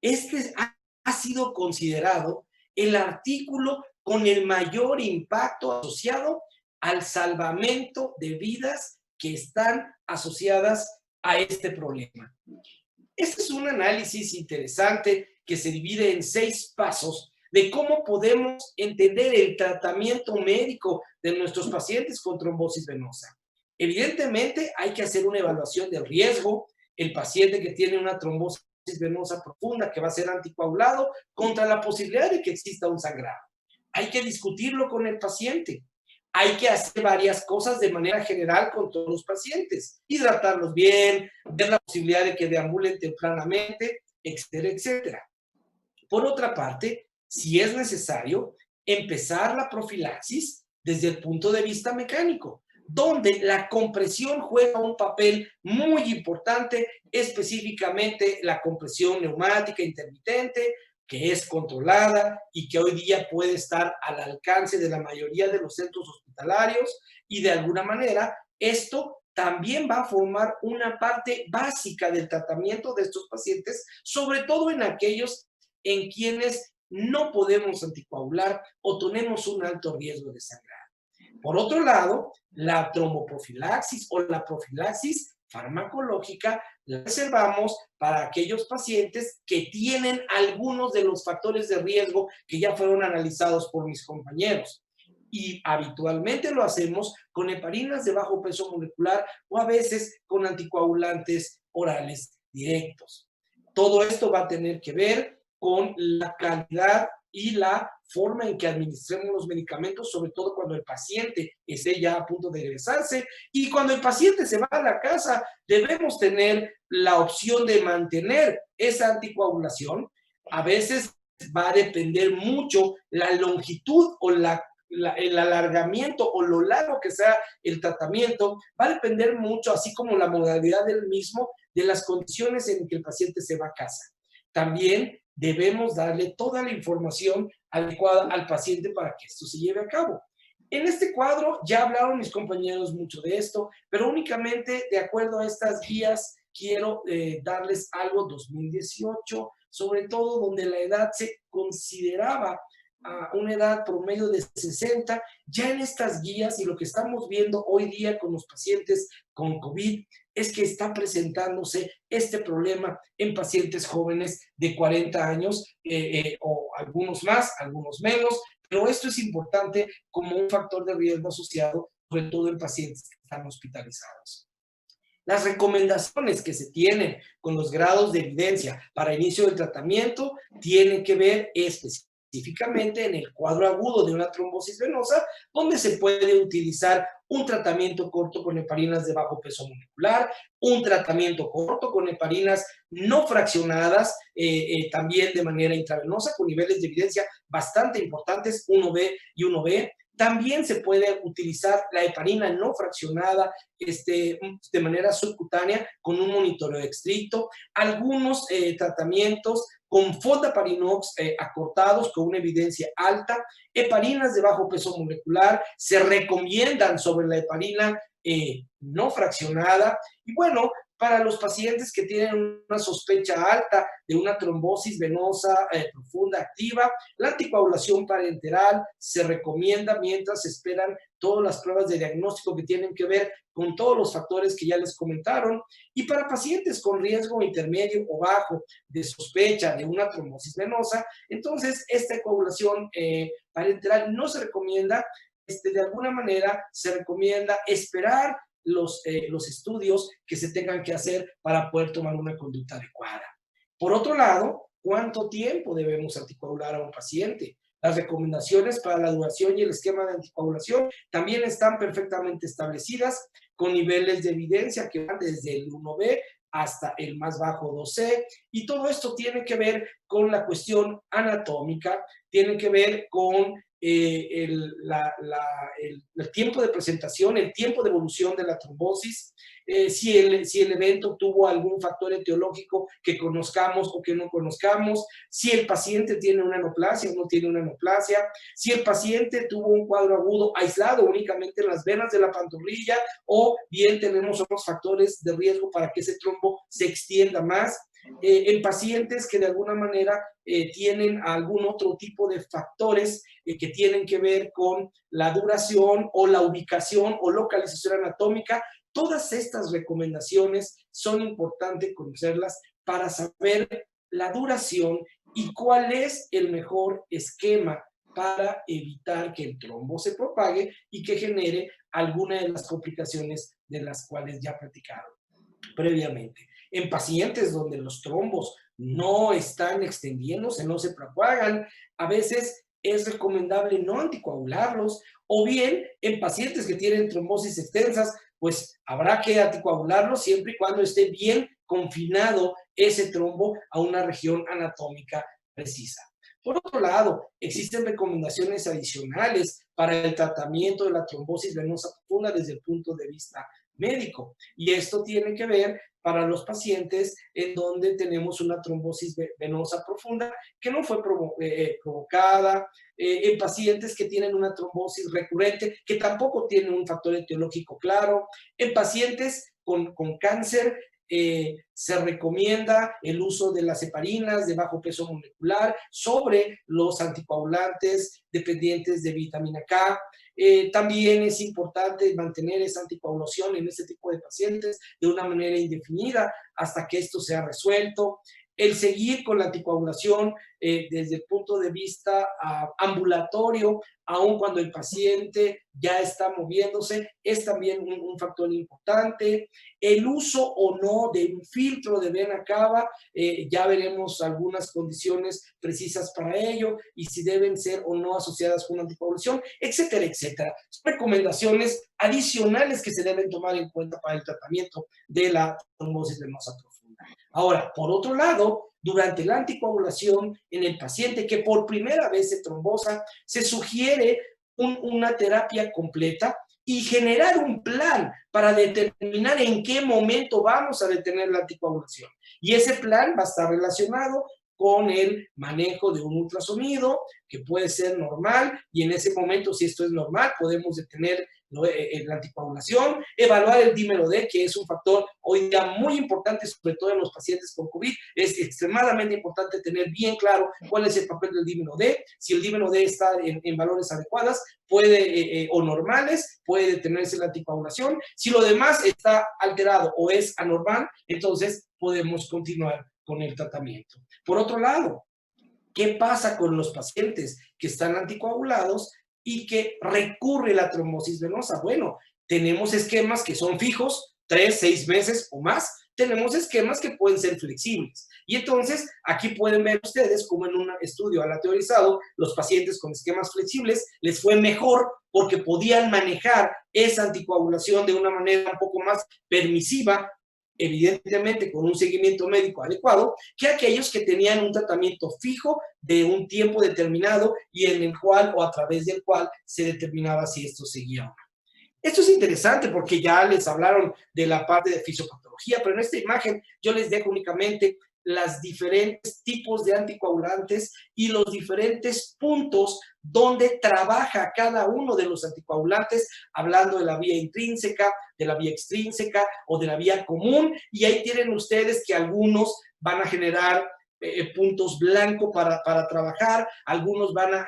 Este ha sido considerado el artículo con el mayor impacto asociado al salvamento de vidas que están asociadas a este problema. Este es un análisis interesante que se divide en 6 pasos de cómo podemos entender el tratamiento médico de nuestros pacientes con trombosis venosa. Evidentemente, hay que hacer una evaluación del riesgo. El paciente que tiene una trombosis venosa profunda que va a ser anticoagulado contra la posibilidad de que exista un sangrado. Hay que discutirlo con el paciente. Hay que hacer varias cosas de manera general con todos los pacientes. Hidratarlos bien, ver la posibilidad de que deambulen tempranamente, etcétera, etcétera. Por otra parte, si es necesario, empezar la profilaxis desde el punto de vista mecánico, donde la compresión juega un papel muy importante, específicamente la compresión neumática intermitente, que es controlada y que hoy día puede estar al alcance de la mayoría de los centros hospitalarios y de alguna manera esto también va a formar una parte básica del tratamiento de estos pacientes, sobre todo en aquellos en quienes no podemos anticoagular o tenemos un alto riesgo de sangrar. Por otro lado, la tromboprofilaxis o la profilaxis farmacológica la reservamos para aquellos pacientes que tienen algunos de los factores de riesgo que ya fueron analizados por mis compañeros. Y habitualmente lo hacemos con heparinas de bajo peso molecular o a veces con anticoagulantes orales directos. Todo esto va a tener que ver con la calidad y la forma en que administremos los medicamentos, sobre todo cuando el paciente esté ya a punto de egresarse. Y cuando el paciente se va a la casa, debemos tener la opción de mantener esa anticoagulación. A veces va a depender mucho la longitud o el alargamiento o lo largo que sea el tratamiento, va a depender mucho, así como la modalidad del mismo, de las condiciones en que el paciente se va a casa. También debemos darle toda la información adecuada al paciente para que esto se lleve a cabo. En este cuadro ya hablaron mis compañeros mucho de esto, pero únicamente de acuerdo a estas guías quiero darles algo 2018, sobre todo donde la edad se consideraba a una edad promedio de 60, ya en estas guías y lo que estamos viendo hoy día con los pacientes con COVID es que está presentándose este problema en pacientes jóvenes de 40 años o algunos más, algunos menos, pero esto es importante como un factor de riesgo asociado, sobre todo en pacientes que están hospitalizados. Las recomendaciones que se tienen con los grados de evidencia para inicio del tratamiento tienen que ver específicamente en el cuadro agudo de una trombosis venosa, donde se puede utilizar un tratamiento corto con heparinas de bajo peso molecular, un tratamiento corto con heparinas no fraccionadas, también de manera intravenosa, con niveles de evidencia bastante importantes, 1B y 1B. También se puede utilizar la heparina no fraccionada de manera subcutánea con un monitoreo estricto. Algunos tratamientos con fondaparinox acortados con una evidencia alta. Heparinas de bajo peso molecular se recomiendan sobre la heparina no fraccionada. Y bueno, para los pacientes que tienen una sospecha alta de una trombosis venosa profunda activa, la anticoagulación parenteral se recomienda mientras se esperan todas las pruebas de diagnóstico que tienen que ver con todos los factores que ya les comentaron. Y para pacientes con riesgo intermedio o bajo de sospecha de una trombosis venosa, entonces esta coagulación parenteral no se recomienda. De alguna manera se recomienda esperar los estudios que se tengan que hacer para poder tomar una conducta adecuada. Por otro lado, ¿cuánto tiempo debemos anticoagular a un paciente? Las recomendaciones para la duración y el esquema de anticoagulación también están perfectamente establecidas con niveles de evidencia que van desde el 1B hasta el más bajo 2C, y todo esto tiene que ver con la cuestión anatómica, tiene que ver con el tiempo de presentación, el tiempo de evolución de la trombosis, si el evento tuvo algún factor etiológico que conozcamos o que no conozcamos, si el paciente tiene una neoplasia o no tiene una neoplasia, si el paciente tuvo un cuadro agudo aislado únicamente en las venas de la pantorrilla, o bien tenemos otros factores de riesgo para que ese trombo se extienda más. En pacientes que de alguna manera tienen algún otro tipo de factores que tienen que ver con la duración o la ubicación o localización anatómica. Todas estas recomendaciones son importantes conocerlas para saber la duración y cuál es el mejor esquema para evitar que el trombo se propague y que genere alguna de las complicaciones de las cuales ya platicaron previamente. En pacientes donde los trombos no están extendiéndose, no se propagan, a veces es recomendable no anticoagularlos, o bien en pacientes que tienen trombosis extensas, pues habrá que anticoagularlos siempre y cuando esté bien confinado ese trombo a una región anatómica precisa. Por otro lado, existen recomendaciones adicionales para el tratamiento de la trombosis venosa profunda desde el punto de vista médico, y esto tiene que ver para los pacientes en donde tenemos una trombosis venosa profunda que no fue provocada, en pacientes que tienen una trombosis recurrente que tampoco tiene un factor etiológico claro, en pacientes con cáncer. Se recomienda el uso de las heparinas de bajo peso molecular sobre los anticoagulantes dependientes de vitamina K. También es importante mantener esa anticoagulación en este tipo de pacientes de una manera indefinida hasta que esto sea resuelto. El seguir con la anticoagulación desde el punto de vista ambulatorio, aun cuando el paciente ya está moviéndose, es también un factor importante. El uso o no de un filtro de vena cava, ya veremos algunas condiciones precisas para ello y si deben ser o no asociadas con anticoagulación, etcétera, etcétera. Son recomendaciones adicionales que se deben tomar en cuenta para el tratamiento de la trombosis venosa profunda. Ahora, por otro lado, durante la anticoagulación en el paciente que por primera vez se trombosa, se sugiere una terapia completa y generar un plan para determinar en qué momento vamos a detener la anticoagulación. Y ese plan va a estar relacionado con el manejo de un ultrasonido, que puede ser normal, y en ese momento, si esto es normal, podemos detener la anticoagulación, evaluar el dímero D, que es un factor hoy día muy importante, sobre todo en los pacientes con COVID. Es extremadamente importante tener bien claro cuál es el papel del dímero D. Si el dímero D está en valores adecuados, o normales, puede detenerse la anticoagulación. Si lo demás está alterado o es anormal, entonces podemos continuar con el tratamiento. Por otro lado, ¿Qué pasa con los pacientes que están anticoagulados y que recurre la trombosis venosa? Bueno, tenemos esquemas que son fijos, 3, 6 meses o más. Tenemos esquemas que pueden ser flexibles. Y entonces, aquí pueden ver ustedes cómo en un estudio aleatorizado, los pacientes con esquemas flexibles les fue mejor porque podían manejar esa anticoagulación de una manera un poco más permisiva, evidentemente con un seguimiento médico adecuado, que aquellos que tenían un tratamiento fijo de un tiempo determinado y en el cual o a través del cual se determinaba si esto seguía o no. Esto es interesante porque ya les hablaron de la parte de fisiopatología, pero en esta imagen yo les dejo únicamente los diferentes tipos de anticoagulantes y los diferentes puntos donde trabaja cada uno de los anticoagulantes, hablando de la vía intrínseca, de la vía extrínseca o de la vía común. Y ahí tienen ustedes que algunos van a generar puntos blancos para trabajar, algunos van a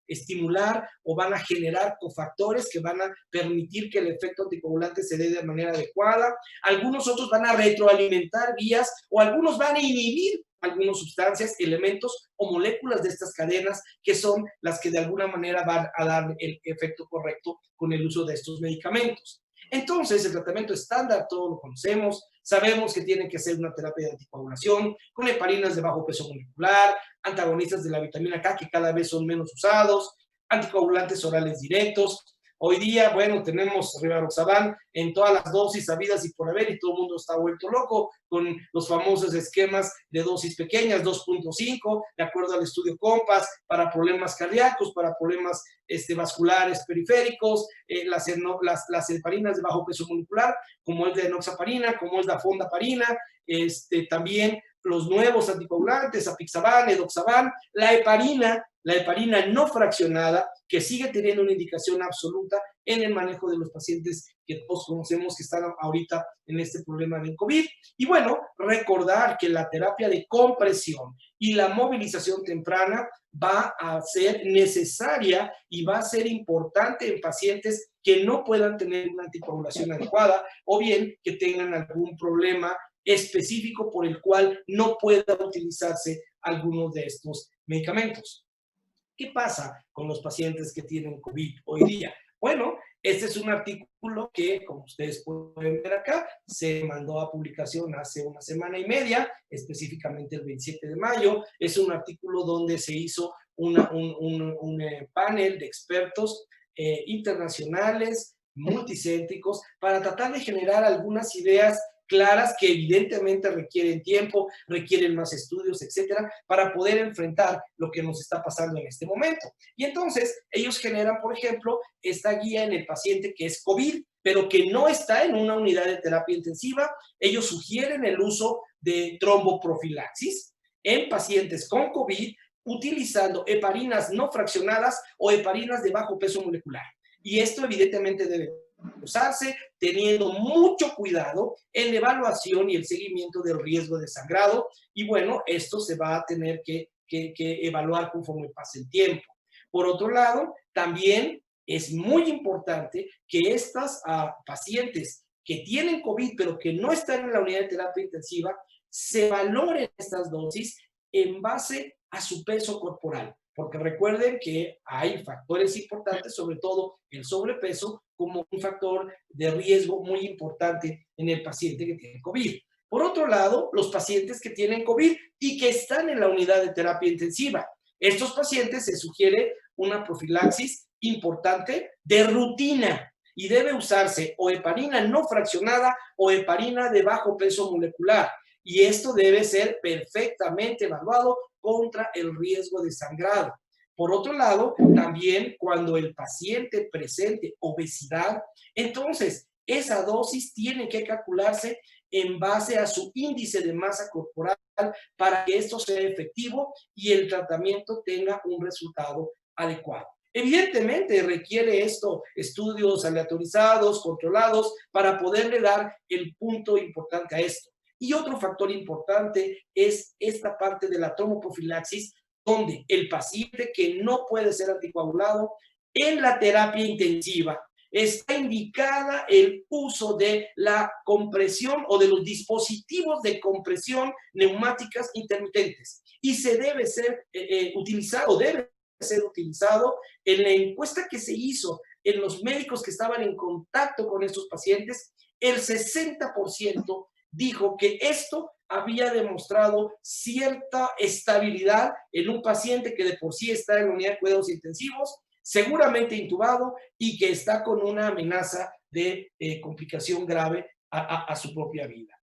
estimular o van a generar cofactores que van a permitir que el efecto anticoagulante se dé de manera adecuada. Algunos otros van a retroalimentar vías o algunos van a inhibir algunas sustancias, elementos o moléculas de estas cadenas que son las que de alguna manera van a dar el efecto correcto con el uso de estos medicamentos. Entonces, el tratamiento estándar, todos lo conocemos, sabemos que tienen que hacer una terapia de anticoagulación con heparinas de bajo peso molecular, antagonistas de la vitamina K que cada vez son menos usados, anticoagulantes orales directos. Hoy día, bueno, tenemos rivaroxaban en todas las dosis habidas y por haber y todo el mundo está vuelto loco con los famosos esquemas de dosis pequeñas, 2.5, de acuerdo al estudio COMPAS, para problemas cardíacos, para problemas vasculares periféricos, las heparinas de bajo peso molecular, como es la enoxaparina, como es la fondaparina, también los nuevos anticoagulantes, apixaban, edoxaban, la heparina no fraccionada, que sigue teniendo una indicación absoluta en el manejo de los pacientes que todos conocemos que están ahorita en este problema del COVID. Y bueno, recordar que la terapia de compresión y la movilización temprana va a ser necesaria y va a ser importante en pacientes que no puedan tener una anticoagulación adecuada o bien que tengan algún problema específico por el cual no pueda utilizarse alguno de estos medicamentos. ¿Qué pasa con los pacientes que tienen COVID hoy día? Bueno, este es un artículo que, como ustedes pueden ver acá, se mandó a publicación hace una semana y media, específicamente el 27 de mayo. Es un artículo donde se hizo un panel de expertos internacionales, multicéntricos, para tratar de generar algunas ideas claras que evidentemente requieren tiempo, requieren más estudios, etcétera, para poder enfrentar lo que nos está pasando en este momento. Y entonces, ellos generan, por ejemplo, esta guía en el paciente que es COVID, pero que no está en una unidad de terapia intensiva. Ellos sugieren el uso de tromboprofilaxis en pacientes con COVID, utilizando heparinas no fraccionadas o heparinas de bajo peso molecular. Y esto evidentemente debe usarse teniendo mucho cuidado en la evaluación y el seguimiento del riesgo de sangrado. Y bueno, esto se va a tener que evaluar conforme pase el tiempo. Por otro lado, también es muy importante que estas pacientes que tienen COVID pero que no están en la unidad de terapia intensiva, se valoren estas dosis en base a su peso corporal. Porque recuerden que hay factores importantes, sobre todo el sobrepeso, como un factor de riesgo muy importante en el paciente que tiene COVID. Por otro lado, los pacientes que tienen COVID y que están en la unidad de terapia intensiva. Estos pacientes se sugiere una profilaxis importante de rutina y debe usarse o heparina no fraccionada o heparina de bajo peso molecular. Y esto debe ser perfectamente evaluado contra el riesgo de sangrado. Por otro lado, también cuando el paciente presente obesidad, entonces esa dosis tiene que calcularse en base a su índice de masa corporal para que esto sea efectivo y el tratamiento tenga un resultado adecuado. Evidentemente requiere esto estudios aleatorizados, controlados, para poderle dar el punto importante a esto. Y otro factor importante es esta parte de la tromboprofilaxis, donde el paciente que no puede ser anticoagulado en la terapia intensiva está indicada el uso de la compresión o de los dispositivos de compresión neumáticas intermitentes. y se debe ser utilizado, debe ser utilizado. En la encuesta que se hizo en los médicos que estaban en contacto con estos pacientes, el 60% dijo que esto había demostrado cierta estabilidad en un paciente que de por sí está en la unidad de cuidados intensivos, seguramente intubado y que está con una amenaza de complicación grave a su propia vida.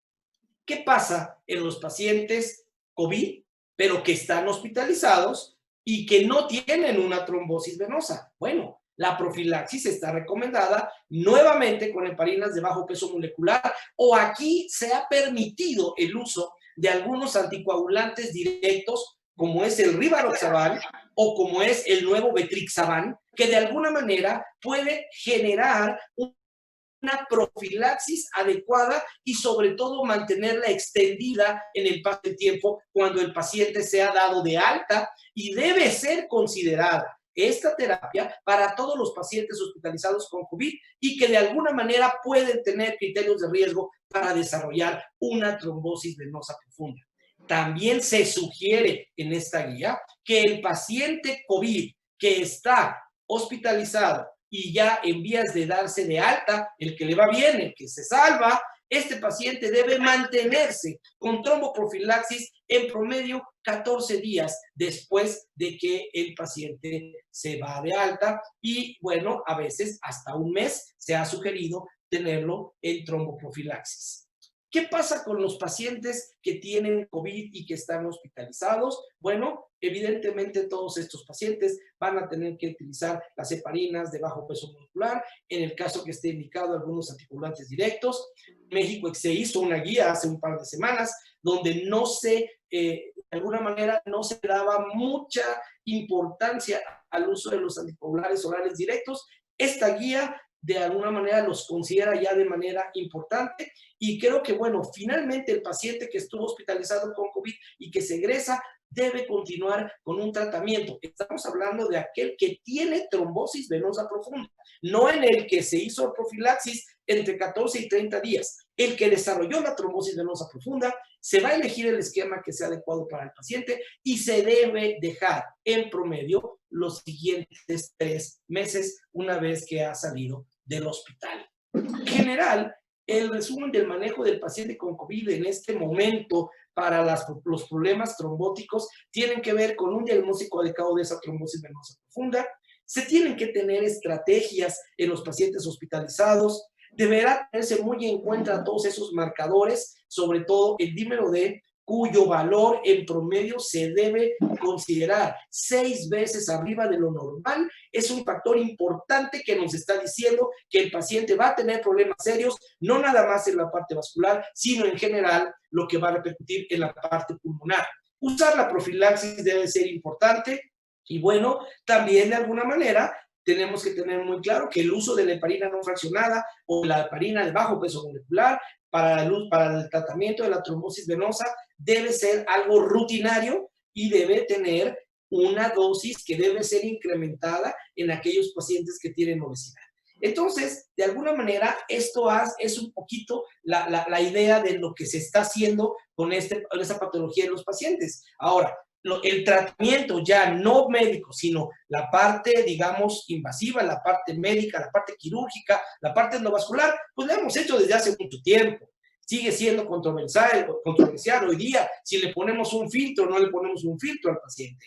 ¿Qué pasa en los pacientes COVID, pero que están hospitalizados y que no tienen una trombosis venosa? Bueno, la profilaxis está recomendada nuevamente con heparinas de bajo peso molecular, o aquí se ha permitido el uso de algunos anticoagulantes directos, como es el rivaroxaban o como es el nuevo betrixaban, que de alguna manera puede generar una profilaxis adecuada y sobre todo mantenerla extendida en el paso del tiempo cuando el paciente sea dado de alta, y debe ser considerada esta terapia para todos los pacientes hospitalizados con COVID y que de alguna manera pueden tener criterios de riesgo para desarrollar una trombosis venosa profunda. También se sugiere en esta guía que el paciente COVID que está hospitalizado y ya en vías de darse de alta, el que le va bien, el que se salva, este paciente debe mantenerse con tromboprofilaxis en promedio 14 días después de que el paciente se va de alta, y bueno, a veces hasta un mes se ha sugerido tenerlo en tromboprofilaxis. ¿Qué pasa con los pacientes que tienen COVID y que están hospitalizados? Bueno, evidentemente todos estos pacientes van a tener que utilizar las heparinas de bajo peso molecular, en el caso que esté indicado algunos anticoagulantes directos. México se hizo una guía hace un par de semanas donde no se, de alguna manera, no se daba mucha importancia al uso de los anticoagulares orales directos. Esta guía de alguna manera los considera ya de manera importante, y creo que, bueno, finalmente el paciente que estuvo hospitalizado con COVID y que se egresa debe continuar con un tratamiento. Estamos hablando de aquel que tiene trombosis venosa profunda, no en el que se hizo profilaxis entre 14 y 30 días. El que desarrolló la trombosis venosa profunda, se va a elegir el esquema que sea adecuado para el paciente y se debe dejar en promedio los siguientes 3 meses una vez que ha salido del hospital. En general, el resumen del manejo del paciente con COVID en este momento para los problemas trombóticos tienen que ver con un diagnóstico adecuado de esa trombosis venosa profunda. Se tienen que tener estrategias en los pacientes hospitalizados. Deberá tenerse muy en cuenta todos esos marcadores, sobre todo el dímero D, cuyo valor en promedio se debe considerar 6 veces arriba de lo normal. Es un factor importante que nos está diciendo que el paciente va a tener problemas serios, no nada más en la parte vascular, sino en general lo que va a repercutir en la parte pulmonar. Usar la profilaxis debe ser importante, y bueno, también de alguna manera tenemos que tener muy claro que el uso de la heparina no fraccionada o la heparina de bajo peso molecular para el tratamiento de la trombosis venosa debe ser algo rutinario y debe tener una dosis que debe ser incrementada en aquellos pacientes que tienen obesidad. Entonces, de alguna manera, esto es un poquito la idea de lo que se está haciendo con esa patología en los pacientes. Ahora, el tratamiento ya no médico, sino la parte, digamos, invasiva, la parte médica, la parte quirúrgica, la parte endovascular, pues la hemos hecho desde hace mucho tiempo. Sigue siendo controversial hoy día si le ponemos un filtro o no le ponemos un filtro al paciente.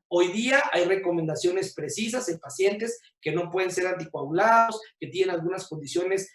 Hoy día hay recomendaciones precisas en pacientes que no pueden ser anticoagulados, que tienen algunas condiciones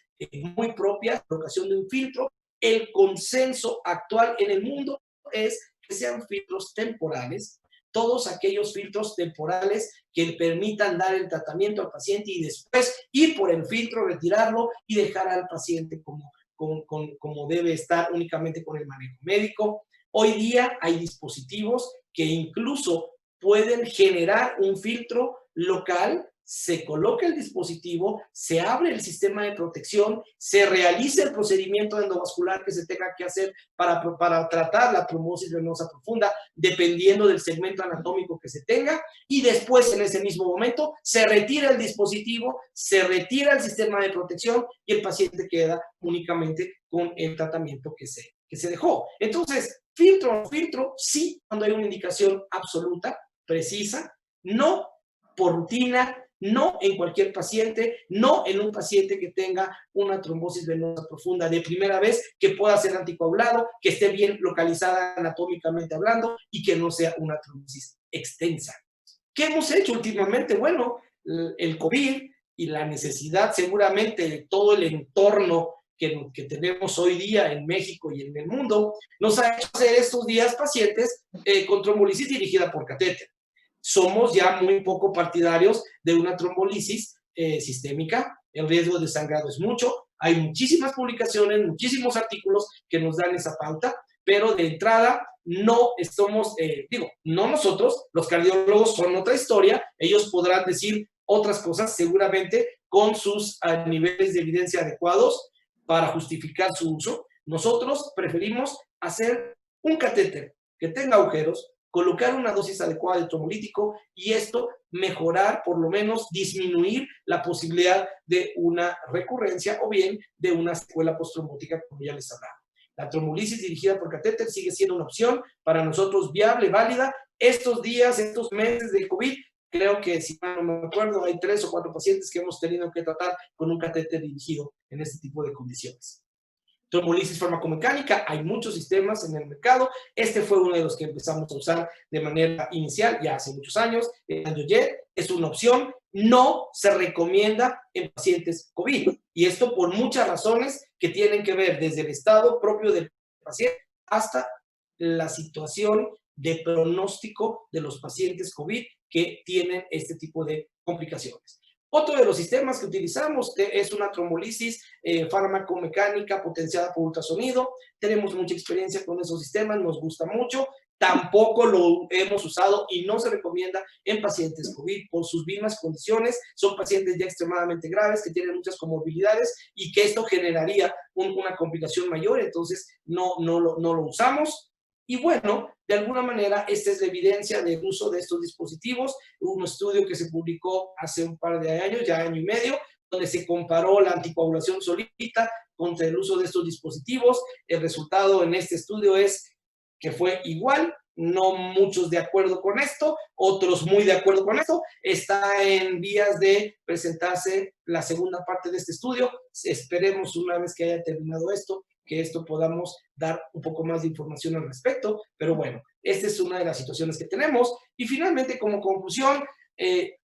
muy propias por ocasión de un filtro. El consenso actual en el mundo es que sean filtros temporales, todos aquellos filtros temporales que permitan dar el tratamiento al paciente y después ir por el filtro, retirarlo y dejar al paciente como debe estar, únicamente con el manejo médico. Hoy día hay dispositivos que incluso pueden generar un filtro local, se coloca el dispositivo, se abre el sistema de protección, se realiza el procedimiento endovascular que se tenga que hacer para tratar la trombosis venosa profunda, dependiendo del segmento anatómico que se tenga, y después en ese mismo momento se retira el dispositivo, se retira el sistema de protección y el paciente queda únicamente con el tratamiento que se dejó. Entonces, Filtro o no filtro, sí, cuando hay una indicación absoluta, precisa, no por rutina, no en cualquier paciente, no en un paciente que tenga una trombosis venosa profunda de primera vez, que pueda ser anticoagulado, que esté bien localizada anatómicamente hablando y que no sea una trombosis extensa. ¿Qué hemos hecho últimamente? Bueno, el COVID y la necesidad seguramente de todo el entorno que tenemos hoy día en México y en el mundo, nos ha hecho hacer estos días pacientes con trombolisis dirigida por catéter. Somos ya muy poco partidarios de una trombolisis sistémica. El riesgo de sangrado es mucho. Hay muchísimas publicaciones, muchísimos artículos que nos dan esa pauta, pero de entrada no estamos, no nosotros, los cardiólogos son otra historia, ellos podrán decir otras cosas seguramente con sus niveles de evidencia adecuados para justificar su uso. Nosotros preferimos hacer un catéter que tenga agujeros, colocar una dosis adecuada de trombolítico y esto mejorar, por lo menos disminuir la posibilidad de una recurrencia o bien de una secuela postrombótica, como ya les hablaba. La trombolisis dirigida por catéter sigue siendo una opción para nosotros viable, válida. Estos días, estos meses de COVID, creo que, si no me acuerdo, hay 3 o 4 pacientes que hemos tenido que tratar con un catéter dirigido en este tipo de condiciones. Trombolisis farmacomecánica, hay muchos sistemas en el mercado. Este fue uno de los que empezamos a usar de manera inicial ya hace muchos años. El Angiojet es una opción, no se recomienda en pacientes COVID. Y esto por muchas razones que tienen que ver desde el estado propio del paciente hasta la situación de pronóstico de los pacientes COVID que tienen este tipo de complicaciones. Otro de los sistemas que utilizamos es una trombolisis farmacomecánica potenciada por ultrasonido. Tenemos mucha experiencia con esos sistemas, nos gusta mucho. Tampoco lo hemos usado y no se recomienda en pacientes COVID por sus mismas condiciones. Son pacientes ya extremadamente graves que tienen muchas comorbilidades y que esto generaría una complicación mayor, entonces no lo usamos. Y bueno, de alguna manera, esta es la evidencia del uso de estos dispositivos. Un estudio que se publicó hace un par de años, ya año y medio, donde se comparó la anticoagulación solita contra el uso de estos dispositivos. El resultado en este estudio es que fue igual, no muchos de acuerdo con esto, otros muy de acuerdo con esto. Está en vías de presentarse la segunda parte de este estudio. Esperemos una vez que haya terminado esto, que esto podamos dar un poco más de información al respecto, pero bueno, esta es una de las situaciones que tenemos. Y finalmente, como conclusión,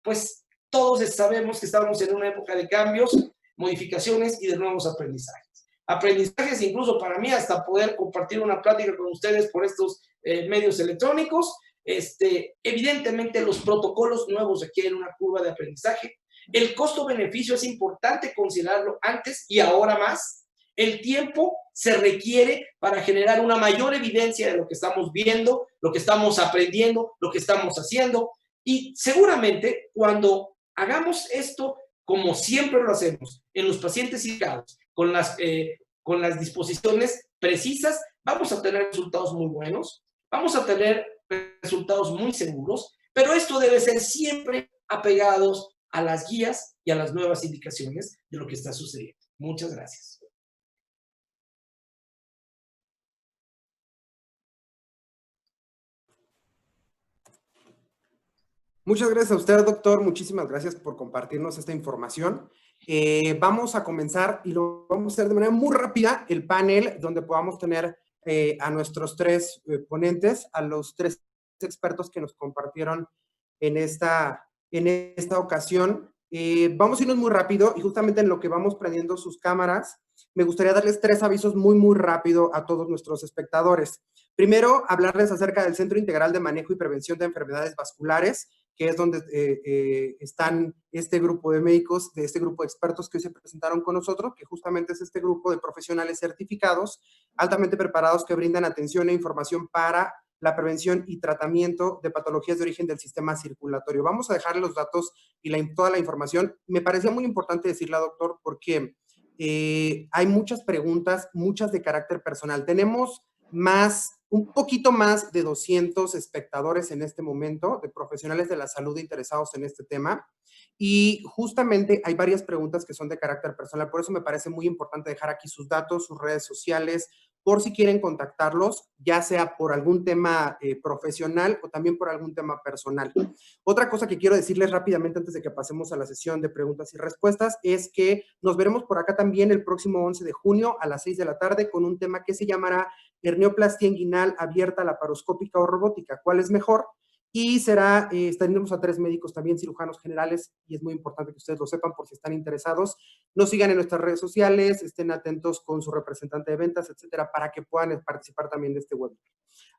pues todos sabemos que estamos en una época de cambios, modificaciones y de nuevos aprendizajes. Aprendizajes incluso para mí hasta poder compartir una plática con ustedes por estos medios electrónicos. Evidentemente los protocolos nuevos requieren una curva de aprendizaje. El costo-beneficio es importante considerarlo antes y ahora más. El tiempo se requiere para generar una mayor evidencia de lo que estamos viendo, lo que estamos aprendiendo, lo que estamos haciendo. Y seguramente cuando hagamos esto, como siempre lo hacemos, en los pacientes indicados, con las disposiciones precisas, vamos a tener resultados muy buenos, vamos a tener resultados muy seguros, pero esto debe ser siempre apegados a las guías y a las nuevas indicaciones de lo que está sucediendo. Muchas gracias. Muchas gracias a usted, doctor. Muchísimas gracias por compartirnos esta información. Vamos a comenzar y lo vamos a hacer de manera muy rápida, el panel donde podamos tener a nuestros 3 ponentes, a los 3 expertos que nos compartieron en esta ocasión. Vamos a irnos muy rápido y justamente en lo que vamos prendiendo sus cámaras, me gustaría darles 3 avisos muy rápido a todos nuestros espectadores. Primero, hablarles acerca del Centro Integral de Manejo y Prevención de Enfermedades Vasculares, que es donde están este grupo de médicos, de este grupo de expertos que hoy se presentaron con nosotros, que justamente es este grupo de profesionales certificados, altamente preparados, que brindan atención e información para la prevención y tratamiento de patologías de origen del sistema circulatorio. Vamos a dejarle los datos y toda la información. Me parecía muy importante decirla, doctor, porque hay muchas preguntas, muchas de carácter personal. Tenemos un poquito más de 200 espectadores en este momento, de profesionales de la salud interesados en este tema, y justamente hay varias preguntas que son de carácter personal. Por eso me parece muy importante dejar aquí sus datos, sus redes sociales, por si quieren contactarlos, ya sea por algún tema profesional o también por algún tema personal. Otra cosa que quiero decirles rápidamente antes de que pasemos a la sesión de preguntas y respuestas es que nos veremos por acá también el próximo 11 de junio a las 6 de la tarde con un tema que se llamará hernioplastia inguinal abierta, laparoscópica o robótica. ¿Cuál es mejor? Y estaremos a 3 médicos también, cirujanos generales, y es muy importante que ustedes lo sepan por si están interesados. Nos sigan en nuestras redes sociales, estén atentos con su representante de ventas, etcétera, para que puedan participar también de este webinar.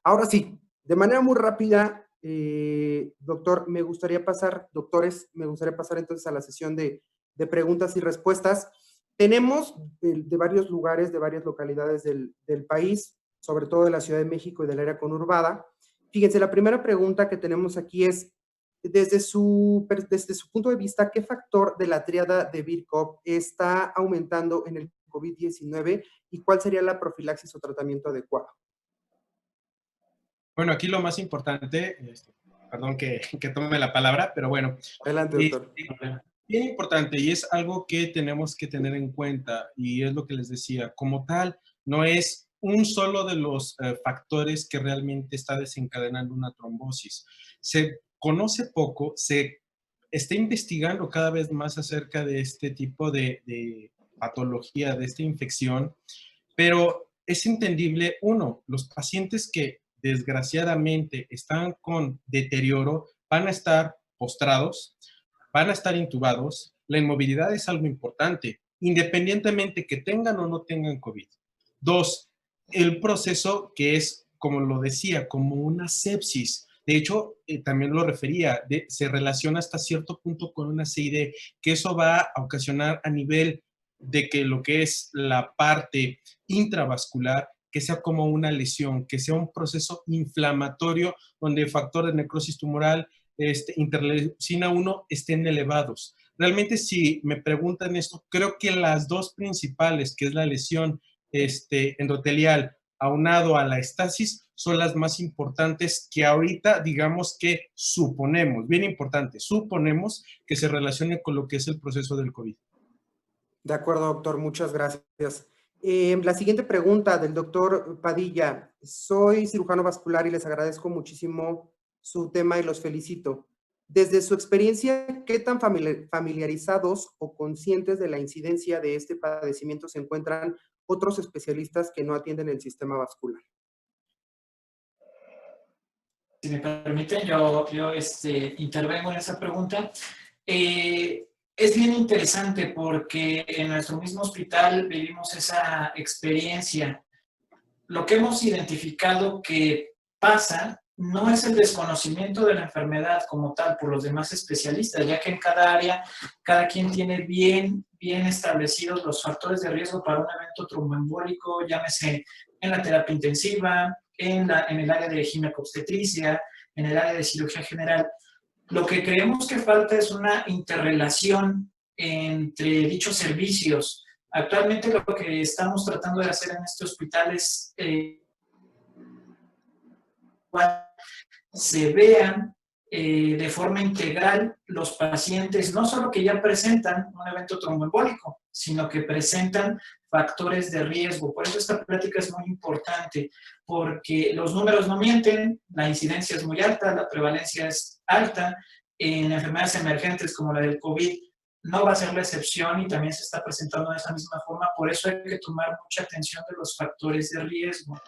Ahora sí, de manera muy rápida, doctores, me gustaría pasar entonces a la sesión de preguntas y respuestas. Tenemos de varios lugares, de varias localidades del país, sobre todo de la Ciudad de México y del área conurbada. Fíjense, la primera pregunta que tenemos aquí es, desde su punto de vista, ¿qué factor de la tríada de Birkhoff está aumentando en el COVID-19 y cuál sería la profilaxis o tratamiento adecuado? Bueno, aquí lo más importante, perdón que tome la palabra, pero bueno. Adelante, doctor. Bien importante, y es algo que tenemos que tener en cuenta, y es lo que les decía, como tal, no es un solo de los factores que realmente está desencadenando una trombosis. Se conoce poco, se está investigando cada vez más acerca de este tipo de patología, de esta infección, pero es entendible, uno, los pacientes que desgraciadamente están con deterioro van a estar postrados, van a estar intubados. La inmovilidad es algo importante, independientemente que tengan o no tengan COVID. Dos, el proceso que es, como lo decía, como una sepsis. De hecho, también lo refería, se relaciona hasta cierto punto con una CID, que eso va a ocasionar a nivel de que lo que es la parte intravascular, que sea como una lesión, que sea un proceso inflamatorio donde el factor de necrosis tumoral, interleucina 1 estén elevados. Realmente, si me preguntan esto, creo que las dos principales, que es la lesión endotelial aunado a la estasis, son las más importantes que ahorita, digamos que suponemos, bien importante, suponemos que se relacione con lo que es el proceso del COVID. De acuerdo, doctor, muchas gracias. La siguiente pregunta del doctor Padilla. Soy cirujano vascular y les agradezco muchísimo su tema y los felicito. Desde su experiencia, ¿qué tan familiarizados o conscientes de la incidencia de este padecimiento se encuentran otros especialistas que no atienden el sistema vascular? Si me permiten, yo intervengo en esa pregunta. Es bien interesante porque en nuestro mismo hospital vivimos esa experiencia. Lo que hemos identificado que pasa no es el desconocimiento de la enfermedad como tal por los demás especialistas, ya que en cada área, cada quien tiene bien establecidos los factores de riesgo para un evento tromboembólico, llámese en la terapia intensiva, en el área de ginecobstetricia, en el área de cirugía general. Lo que creemos que falta es una interrelación entre dichos servicios. Actualmente lo que estamos tratando de hacer en este hospital es se vean de forma integral los pacientes, no solo que ya presentan un evento tromboembólico, sino que presentan factores de riesgo. Por eso esta plática es muy importante, porque los números no mienten, la incidencia es muy alta, la prevalencia es alta. En enfermedades emergentes como la del COVID no va a ser la excepción y también se está presentando de esa misma forma. Por eso hay que tomar mucha atención de los factores de riesgo.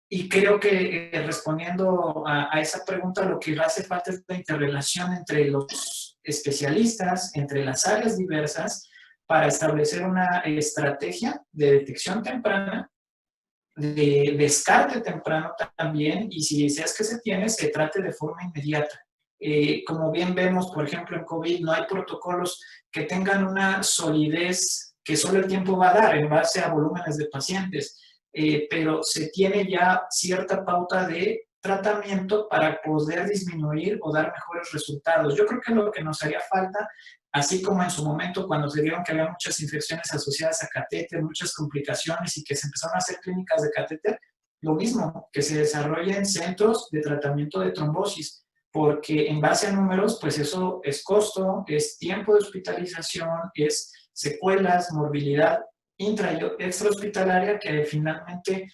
Y creo que respondiendo a esa pregunta, lo que hace falta es la interrelación entre los especialistas, entre las áreas diversas, para establecer una estrategia de detección temprana, de descarte temprano también, y si es que se tiene, se trate de forma inmediata. Como bien vemos, por ejemplo, en COVID no hay protocolos que tengan una solidez que solo el tiempo va a dar en base a volúmenes de pacientes. Pero se tiene ya cierta pauta de tratamiento para poder disminuir o dar mejores resultados. Yo creo que lo que nos haría falta, así como en su momento cuando se vieron que había muchas infecciones asociadas a catéter, muchas complicaciones y que se empezaron a hacer clínicas de catéter, lo mismo, que se desarrollen centros de tratamiento de trombosis, porque en base a números, pues eso es costo, es tiempo de hospitalización, es secuelas, morbilidad. intra y extrahospitalaria que finalmente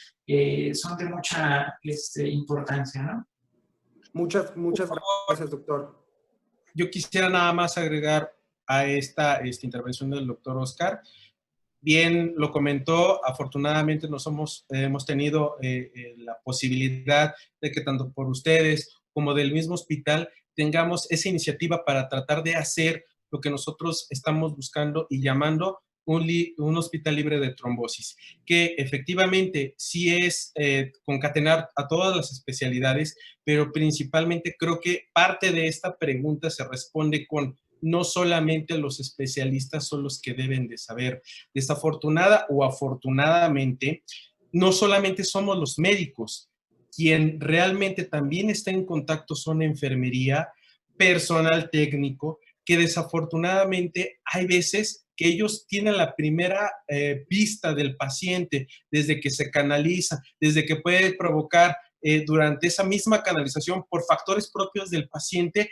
son de mucha importancia, ¿no? Muchas gracias, doctor. Yo quisiera nada más agregar a esta intervención del doctor Oscar. Bien lo comentó, afortunadamente hemos tenido la posibilidad de que tanto por ustedes como del mismo hospital tengamos esa iniciativa para tratar de hacer lo que nosotros estamos buscando y llamando un hospital libre de trombosis, que efectivamente sí es concatenar a todas las especialidades, pero principalmente creo que parte de esta pregunta se responde con no solamente los especialistas son los que deben de saber. Desafortunada o afortunadamente, no solamente somos los médicos, quien realmente también está en contacto son enfermería, personal técnico, que desafortunadamente hay veces que ellos tienen la primera vista del paciente desde que se canaliza, desde que puede provocar durante esa misma canalización por factores propios del paciente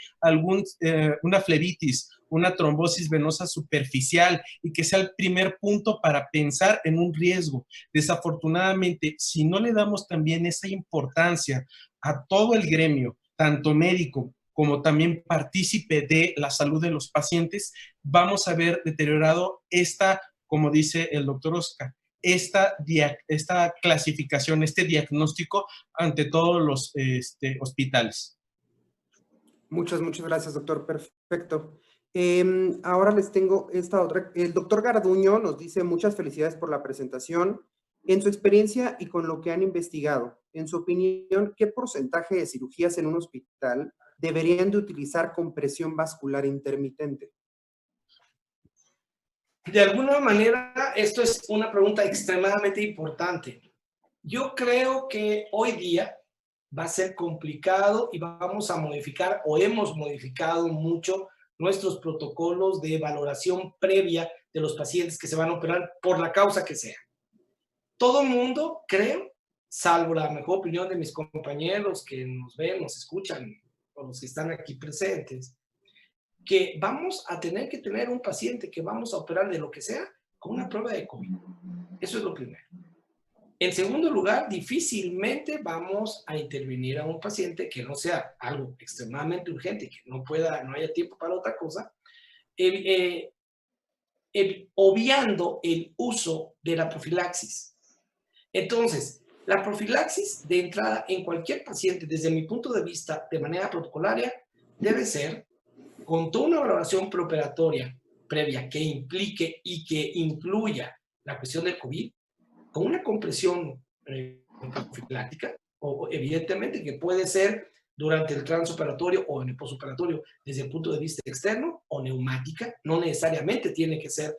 una flebitis, una trombosis venosa superficial y que sea el primer punto para pensar en un riesgo. Desafortunadamente, si no le damos también esa importancia a todo el gremio, tanto médico como también partícipe de la salud de los pacientes, vamos a ver deteriorado como dice el doctor Oscar, esta clasificación, este diagnóstico ante todos los hospitales. Muchas gracias, doctor. Perfecto. Ahora les tengo esta otra. El doctor Garduño nos dice muchas felicidades por la presentación. En su experiencia y con lo que han investigado, en su opinión, ¿qué porcentaje de cirugías en un hospital deberían de utilizar compresión vascular intermitente? De alguna manera, esto es una pregunta extremadamente importante. Yo creo que hoy día va a ser complicado y vamos a modificar o hemos modificado mucho nuestros protocolos de valoración previa de los pacientes que se van a operar por la causa que sea. Todo mundo, creo, salvo la mejor opinión de mis compañeros que nos ven, nos escuchan, o los que están aquí presentes, que vamos a tener que tener un paciente que vamos a operar de lo que sea con una prueba de COVID. Eso es lo primero. En segundo lugar, difícilmente vamos a intervenir a un paciente que no sea algo extremadamente urgente, que no haya tiempo para otra cosa, obviando el uso de la profilaxis. Entonces, la profilaxis de entrada en cualquier paciente, desde mi punto de vista, de manera protocolaria, debe ser con toda una valoración preoperatoria previa que implique y que incluya la cuestión del COVID, con una compresión profiláctica, o evidentemente que puede ser durante el transoperatorio o en el postoperatorio desde el punto de vista externo o neumática, no necesariamente tiene que ser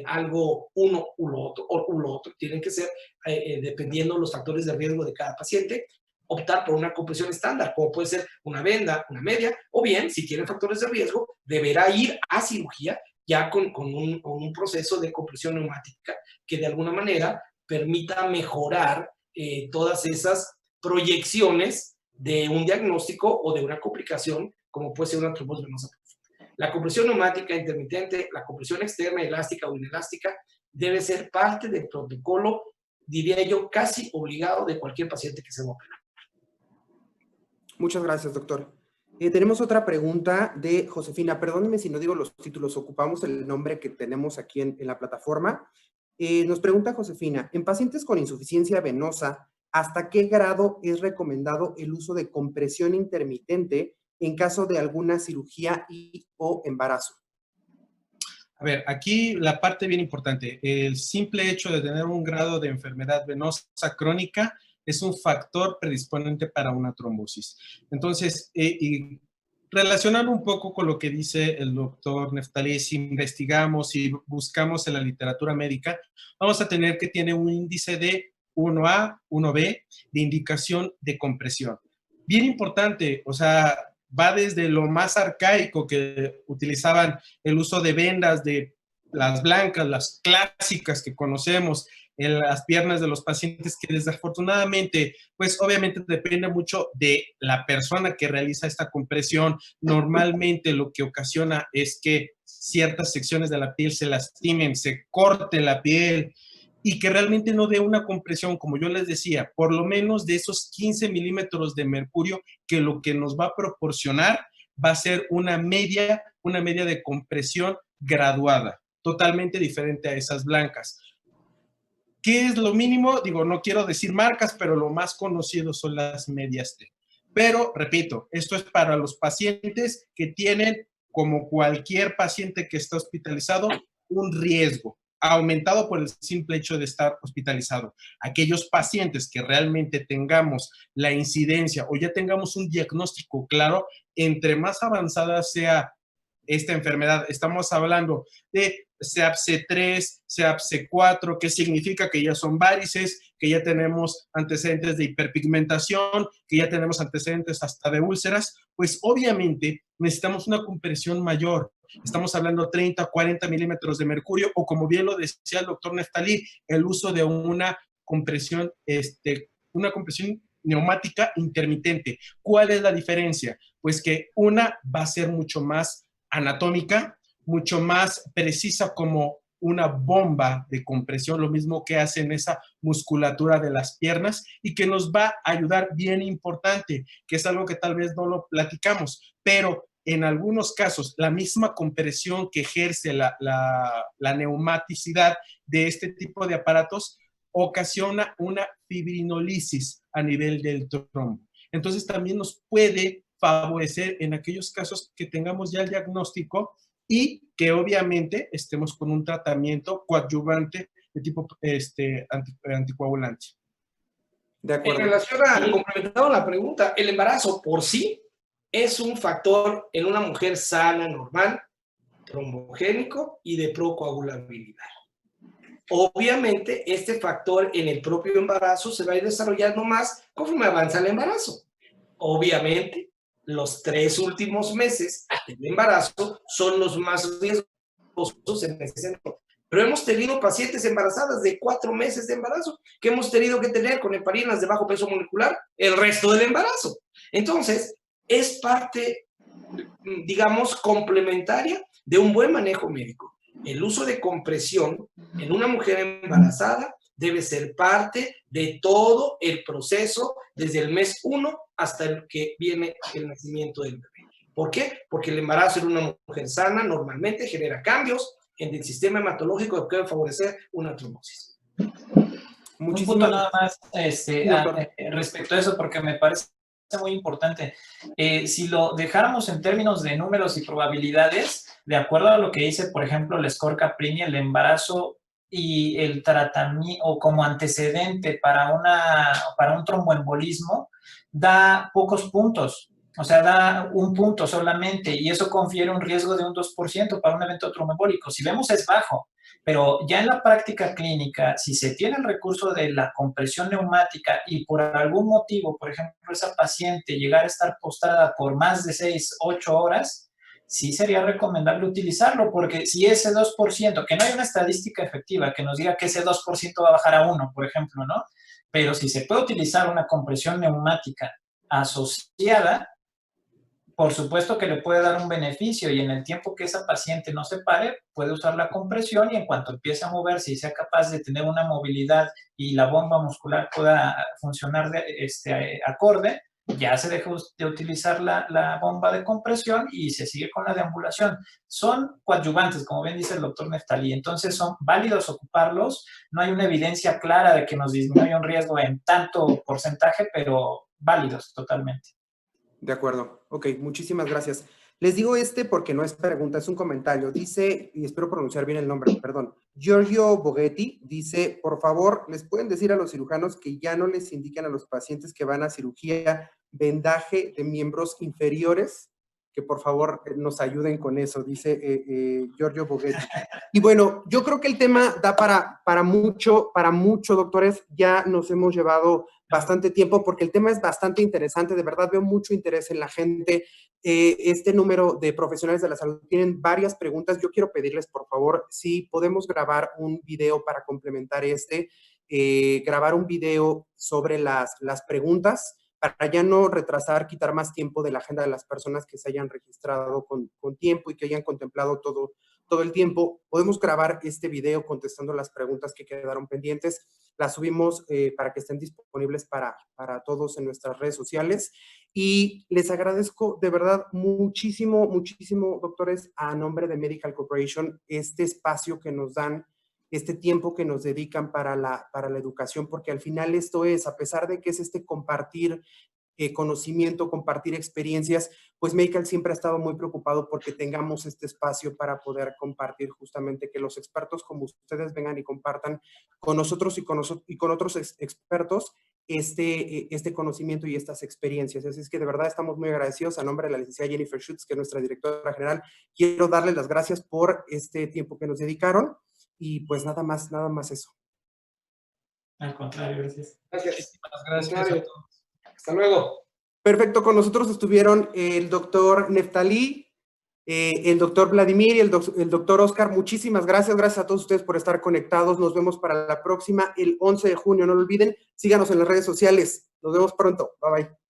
algo uno u lo otro, tienen que ser, dependiendo de los factores de riesgo de cada paciente, optar por una compresión estándar, como puede ser una venda, una media, o bien, si tienen factores de riesgo, deberá ir a cirugía ya con un proceso de compresión neumática que de alguna manera permita mejorar todas esas proyecciones de un diagnóstico o de una complicación, como puede ser una trombosis venosa profunda. La compresión neumática intermitente, la compresión externa, elástica o inelástica, debe ser parte del protocolo, diría yo, casi obligado de cualquier paciente que se va a operar. Muchas gracias, doctor. Tenemos otra pregunta de Josefina. Perdónenme si no digo los títulos, ocupamos el nombre que tenemos aquí en la plataforma. Nos pregunta Josefina, en pacientes con insuficiencia venosa, ¿hasta qué grado es recomendado el uso de compresión intermitente en caso de alguna cirugía o embarazo? A ver, aquí la parte bien importante, el simple hecho de tener un grado de enfermedad venosa crónica es un factor predisponente para una trombosis. Entonces, y relacionando un poco con lo que dice el doctor Neftalí, si investigamos y buscamos en la literatura médica, vamos a tener que tiene un índice de 1A, 1B de indicación de compresión. Bien importante, o sea, va desde lo más arcaico que utilizaban el uso de vendas de las blancas, las clásicas que conocemos en las piernas de los pacientes, que desafortunadamente, pues obviamente depende mucho de la persona que realiza esta compresión. Normalmente lo que ocasiona es que ciertas secciones de la piel se lastimen, se corte la piel y que realmente no dé una compresión, como yo les decía, por lo menos de esos 15 milímetros de mercurio, que lo que nos va a proporcionar va a ser una media de compresión graduada, totalmente diferente a esas blancas. ¿Qué es lo mínimo? Digo, no quiero decir marcas, pero lo más conocido son las medias T. Pero, repito, esto es para los pacientes que tienen, como cualquier paciente que está hospitalizado, un riesgo aumentado por el simple hecho de estar hospitalizado. Aquellos pacientes que realmente tengamos la incidencia o ya tengamos un diagnóstico claro, entre más avanzada sea esta enfermedad, estamos hablando de CEAPC3, CEAPC4, que significa que ya son varices, que ya tenemos antecedentes de hiperpigmentación, que ya tenemos antecedentes hasta de úlceras, pues obviamente necesitamos una compresión mayor. Estamos hablando 30, 40 milímetros de mercurio, o como bien lo decía el doctor Neftalí, el uso de una compresión neumática intermitente. ¿Cuál es la diferencia? Pues que una va a ser mucho más anatómica, mucho más precisa como una bomba de compresión, lo mismo que hace en esa musculatura de las piernas y que nos va a ayudar bien importante, que es algo que tal vez no lo platicamos, pero en algunos casos la misma compresión que ejerce la neumaticidad de este tipo de aparatos ocasiona una fibrinolisis a nivel del trombo. Entonces también nos puede favorecer en aquellos casos que tengamos ya el diagnóstico y que obviamente estemos con un tratamiento coadyuvante de tipo anticoagulante. De acuerdo. En relación a, complementando la pregunta, el embarazo por sí es un factor en una mujer sana, normal, trombogénico y de procoagulabilidad. Obviamente, este factor en el propio embarazo se va a ir desarrollando más conforme avanza el embarazo. Obviamente, los 3 últimos meses del embarazo son los más riesgosos en ese sentido. Pero hemos tenido pacientes embarazadas de 4 meses de embarazo que hemos tenido que tener con heparinas de bajo peso molecular el resto del embarazo. Entonces, es parte, digamos, complementaria de un buen manejo médico. El uso de compresión en una mujer embarazada debe ser parte de todo el proceso desde el mes 1 hasta el que viene el nacimiento del bebé. ¿Por qué? Porque el embarazo en una mujer sana normalmente genera cambios en el sistema hematológico que pueden favorecer una trombosis. Un punto nada más respecto a eso, porque me parece muy importante. Si lo dejáramos en términos de números y probabilidades, de acuerdo a lo que dice, por ejemplo, el score Caprini, el embarazo y el tratamiento o como antecedente para un tromboembolismo da pocos puntos, o sea, da un punto solamente y eso confiere un riesgo de un 2% para un evento tromboembólico. Si vemos es bajo, pero ya en la práctica clínica, si se tiene el recurso de la compresión neumática y por algún motivo, por ejemplo, esa paciente llegara a estar postrada por más de 6, 8 horas, sí sería recomendable utilizarlo, porque si ese 2%, que no hay una estadística efectiva que nos diga que ese 2% va a bajar a 1, por ejemplo, ¿no? Pero si se puede utilizar una compresión neumática asociada, por supuesto que le puede dar un beneficio y en el tiempo que esa paciente no se pare, puede usar la compresión y en cuanto empiece a moverse y sea capaz de tener una movilidad y la bomba muscular pueda funcionar acorde, ya se deja de utilizar la bomba de compresión y se sigue con la deambulación. Son coadyuvantes, como bien dice el doctor Neftalí, entonces son válidos ocuparlos, no hay una evidencia clara de que nos disminuya un riesgo en tanto porcentaje, pero válidos totalmente. De acuerdo. Ok, muchísimas gracias. Les digo porque no es pregunta, es un comentario. Dice, y espero pronunciar bien el nombre, perdón. Giorgio Boghetti dice, por favor, ¿les pueden decir a los cirujanos que ya no les indiquen a los pacientes que van a cirugía vendaje de miembros inferiores? Que por favor nos ayuden con eso, dice Giorgio Boghetti. Y bueno, yo creo que el tema da para mucho, doctores. Ya nos hemos llevado bastante tiempo porque el tema es bastante interesante. De verdad veo mucho interés en la gente. Este número de profesionales de la salud tienen varias preguntas. Yo quiero pedirles, por favor, si podemos grabar un video para complementar grabar un video sobre las preguntas, para ya no retrasar, quitar más tiempo de la agenda de las personas que se hayan registrado con tiempo y que hayan contemplado todo el tiempo, podemos grabar este video contestando las preguntas que quedaron pendientes. Las subimos para que estén disponibles para todos en nuestras redes sociales. Y les agradezco de verdad muchísimo, muchísimo, doctores, a nombre de Medical Corporation, este espacio que nos dan, este tiempo que nos dedican para la educación, porque al final esto es, a pesar de que es este compartir conocimiento, compartir experiencias, pues Medical siempre ha estado muy preocupado porque tengamos este espacio para poder compartir, justamente que los expertos como ustedes vengan y compartan con nosotros y con otros expertos este conocimiento y estas experiencias. Así es que de verdad estamos muy agradecidos. A nombre de la licenciada Jennifer Schutz, que es nuestra directora general, quiero darles las gracias por este tiempo que nos dedicaron y pues nada más eso. Al contrario, gracias. Gracias. Gracias a todos. Hasta luego. Perfecto, con nosotros estuvieron el doctor Neftalí, el doctor Vladimir y el doctor Oscar. Muchísimas gracias. Gracias a todos ustedes por estar conectados. Nos vemos para la próxima, el 11 de junio. No lo olviden, síganos en las redes sociales. Nos vemos pronto. Bye, bye.